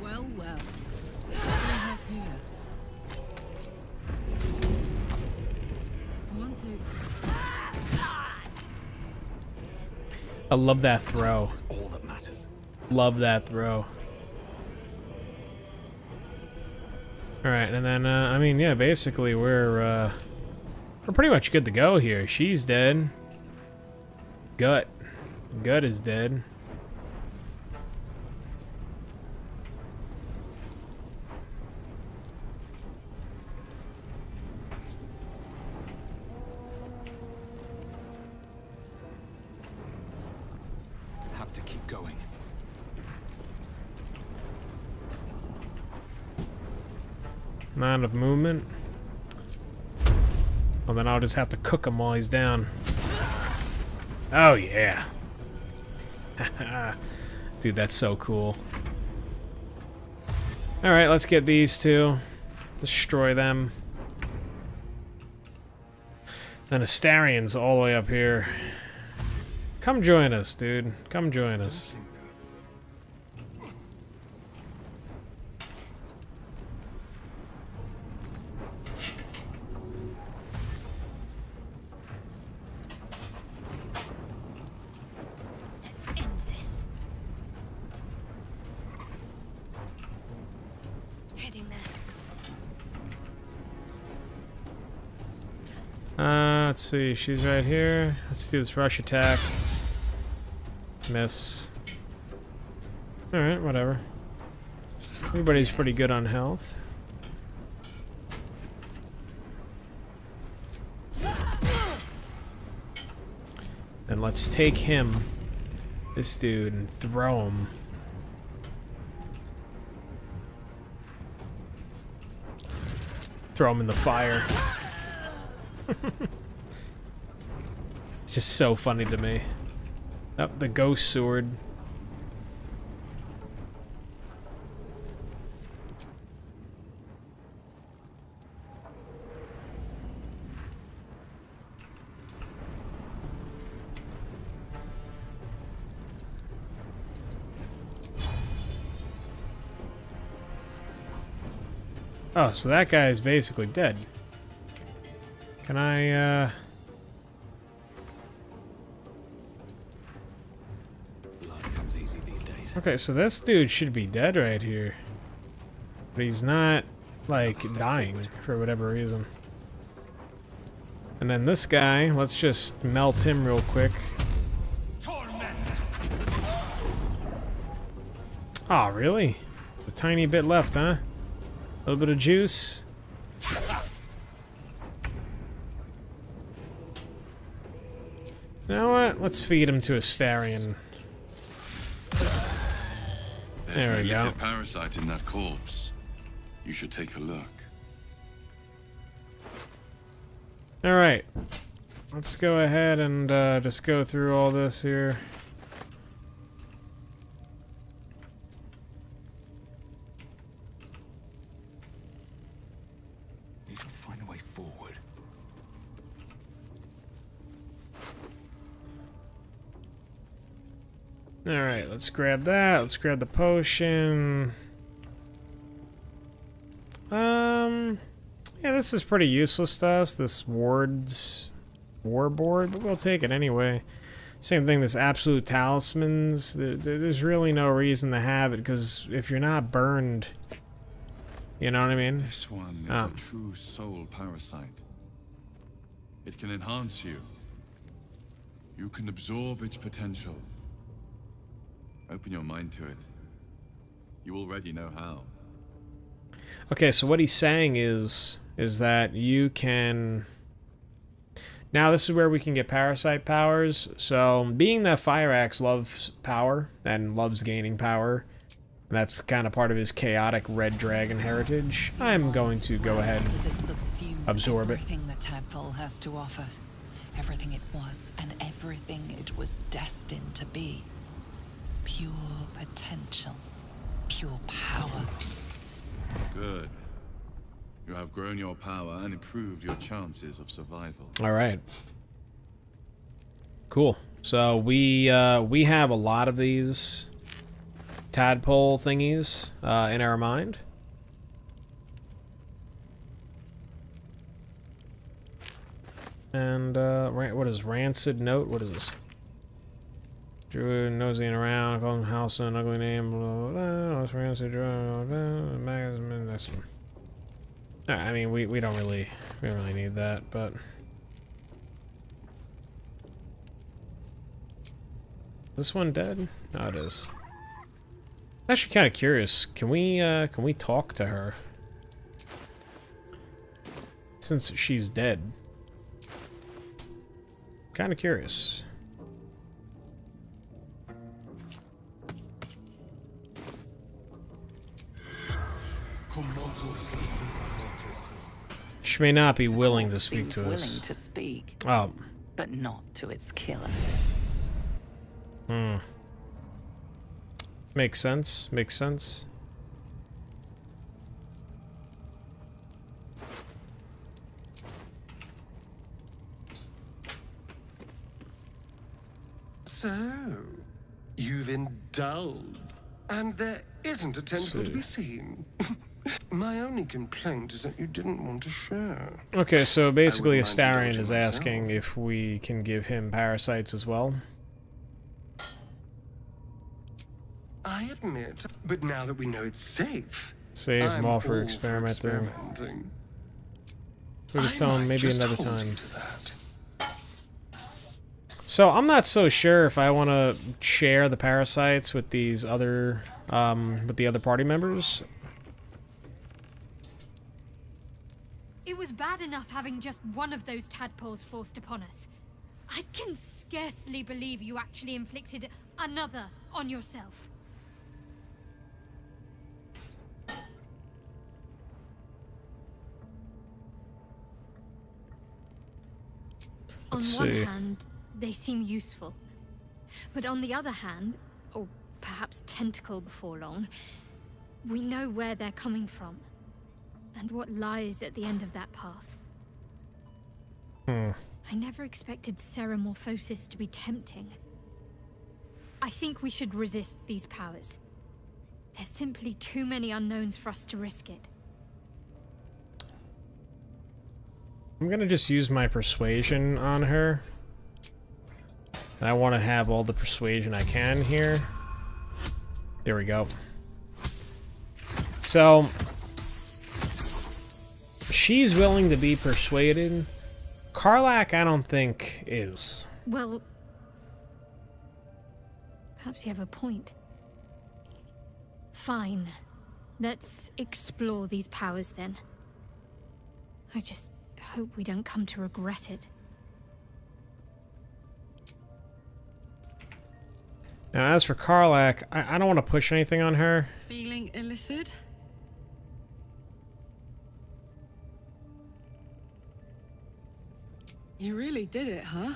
Well, well. What do we have here? One, two. I love that throw. That's all that matters. Love that throw. Alright, and then, I mean, yeah, basically we're pretty much good to go here. She's dead. Gut is dead. Have to keep going. Not enough movement. Well, then I'll just have to cook him while he's down. Oh, yeah. Dude, that's so cool. Alright, let's get these two. Destroy them. Then Astarion's all the way up here. Come join us, dude. Come join us. Let's end this. Heading there. Let's see. She's right here. Let's do this rush attack. Miss. Alright, whatever. Everybody's pretty good on health. And let's take him, this dude, and throw him. Throw him in the fire. It's just so funny to me. Up the ghost sword. Oh, so that guy is basically dead. Can I, Blood comes easy these days. Okay, so this dude should be dead right here. But he's not, like, dying for whatever reason. And then this guy, let's just melt him real quick. Aw, really? A tiny bit left, huh? A little bit of juice. You know what? Let's feed him to Astarion. There's There no we go. little parasite in that corpse. You should take a look. Alright. let's go ahead and just go through all this here. Need to find a way forward. Alright, let's grab that. Let's grab the potion. Yeah, this is pretty useless to us, this ward's war board, but we'll take it anyway. Same thing, this absolute talismans. There's really no reason to have it, because if you're not burned, you know what I mean? This one is a true soul parasite. It can enhance you. You can absorb its potential. Open your mind to it. You already know how. Okay, so what he's saying is that you can... Now this is where we can get parasite powers. So being that Phyraxx loves power and loves gaining power, and that's kind of part of his chaotic red dragon heritage, I'm going to go ahead and absorb it. Everything the tadpole has to offer. Everything it was and everything it was destined to be. Pure potential. Pure power. Good. You have grown your power and improved your chances of survival. All right. Cool. So we have a lot of these tadpole thingies in our mind. And what is rancid note? What is this? Druid nosing around, calling house an ugly name. Blah, blah, blah. What's rancid? Magazine. This one. I mean, we don't really need that, but this one dead? No, it is. Actually, kind of curious. Can we talk to her since she's dead? Kind of curious. She may not be willing to speak to us. Willing to speak, Oh. but not to its killer. Hmm. Makes sense. Makes sense. So, you've indulged, and there isn't a tentacle to be seen. My only complaint is that you didn't want to share. Okay, so basically Astarion is myself. asking if we can give him parasites as well. I admit, but now that we know it's safe, Save them I'm all for all experimenting. experimenting. We'll just I tell him might maybe just another hold time. you to that. So I'm not so sure if I want to share the parasites with these other, with the other party members. It was bad enough having just one of those tadpoles forced upon us. I can scarcely believe you actually inflicted another on yourself. On Let's one see. hand, they seem useful. But on the other hand, or perhaps tentacle before long, we know where they're coming from. And what lies at the end of that path. I never expected ceramorphosis to be tempting. I think we should resist these powers. There's simply too many unknowns for us to risk it. I'm gonna just use my persuasion on her. And I want to have all the persuasion I can here. There we go. So she's willing to be persuaded. Karlach, I don't think, is. Well, perhaps you have a point. Fine. Let's explore these powers then. I just hope we don't come to regret it. Now, as for Karlach, I don't want to push anything on her. Feeling illicit? You really did it, huh?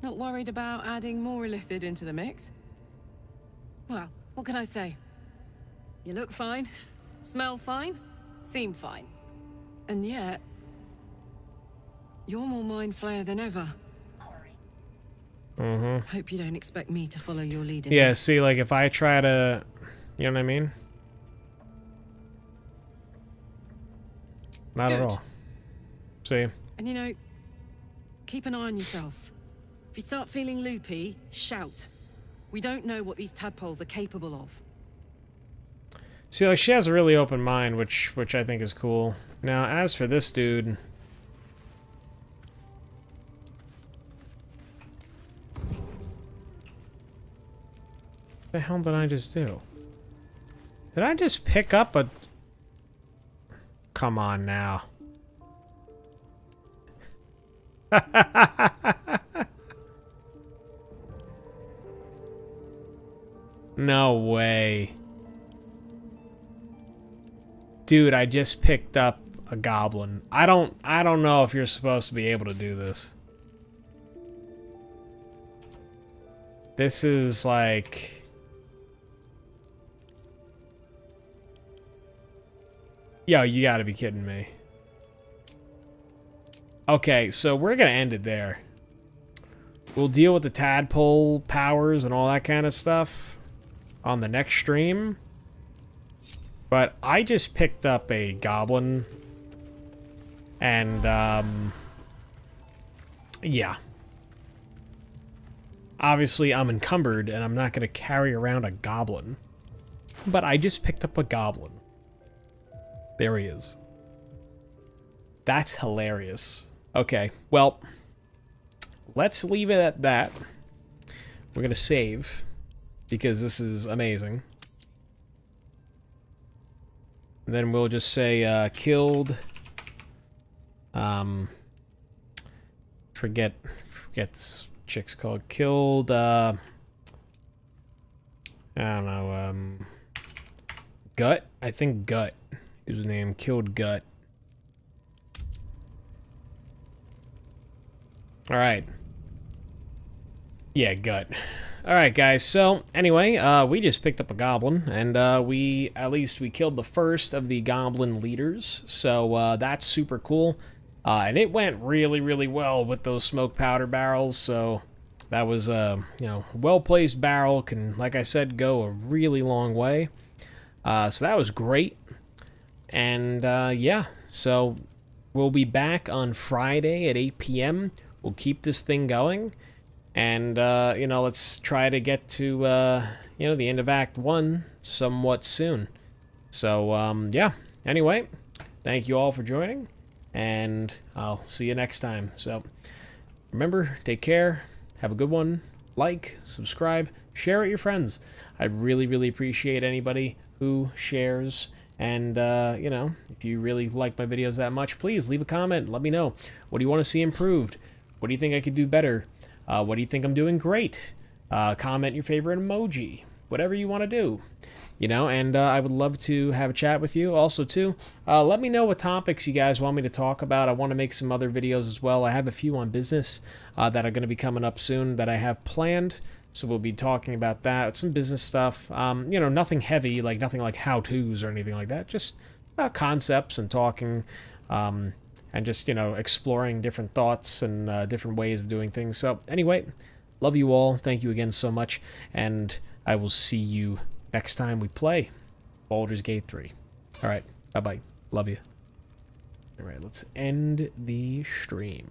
Not worried about adding more illithid into the mix? Well, what can I say? You look fine, smell fine, seem fine. And yet, you're more Mind Flayer than ever. Mm-hmm. Hope you don't expect me to follow your lead. Yeah, see, like, if I try to... You know what I mean? Not at all. See? And you know, keep an eye on yourself. If you start feeling loopy, shout. We don't know what these tadpoles are capable of. See, like, she has a really open mind, which I think is cool. Now, as for this dude... What the hell did I just do? Did I just pick up a... Come on now. No way. Dude, I just picked up a goblin. I don't know if you're supposed to be able to do this. This is like... Yo, you gotta be kidding me. Okay, so we're gonna end it there. We'll deal with the tadpole powers and all that kind of stuff on the next stream. But I just picked up a goblin. And, yeah. Obviously, I'm encumbered, and I'm not gonna carry around a goblin. But I just picked up a goblin. There he is. That's hilarious. Okay, well, let's leave it at that. We're gonna save, because this is amazing. And then we'll just say, killed... Forget this chick's called. Killed, I don't know, Gut? I think Gut. His name, Killed Gut. Alright. Yeah, Gut. Alright, guys, so, anyway, we just picked up a goblin, and, we killed the first of the goblin leaders, so, that's super cool. And it went really, really well with those smoke powder barrels, so that was, you know, well-placed barrel can, like I said, go a really long way. So that was great. And, yeah, so we'll be back on Friday at 8 p.m. We'll keep this thing going. And, you know, let's try to get to, you know, the end of Act 1 somewhat soon. So, yeah. Anyway, thank you all for joining. And I'll see you next time. So, remember, take care. Have a good one. Like, subscribe, share with your friends. I really, really appreciate anybody who shares. And, you know, if you really like my videos that much, please leave a comment. Let me know. What do you want to see improved? What do you think I could do better? What do you think I'm doing great? Comment your favorite emoji. Whatever you want to do. You know, and I would love to have a chat with you. Also, too, let me know what topics you guys want me to talk about. I want to make some other videos as well. I have a few on business that are going to be coming up soon that I have planned. So we'll be talking about that, some business stuff. You know, nothing heavy, like nothing like how-tos or anything like that. Just concepts and talking, and just, you know, exploring different thoughts and different ways of doing things. So anyway, love you all. Thank you again so much, and I will see you next time we play Baldur's Gate 3. All right, bye-bye. Love you. All right, let's end the stream.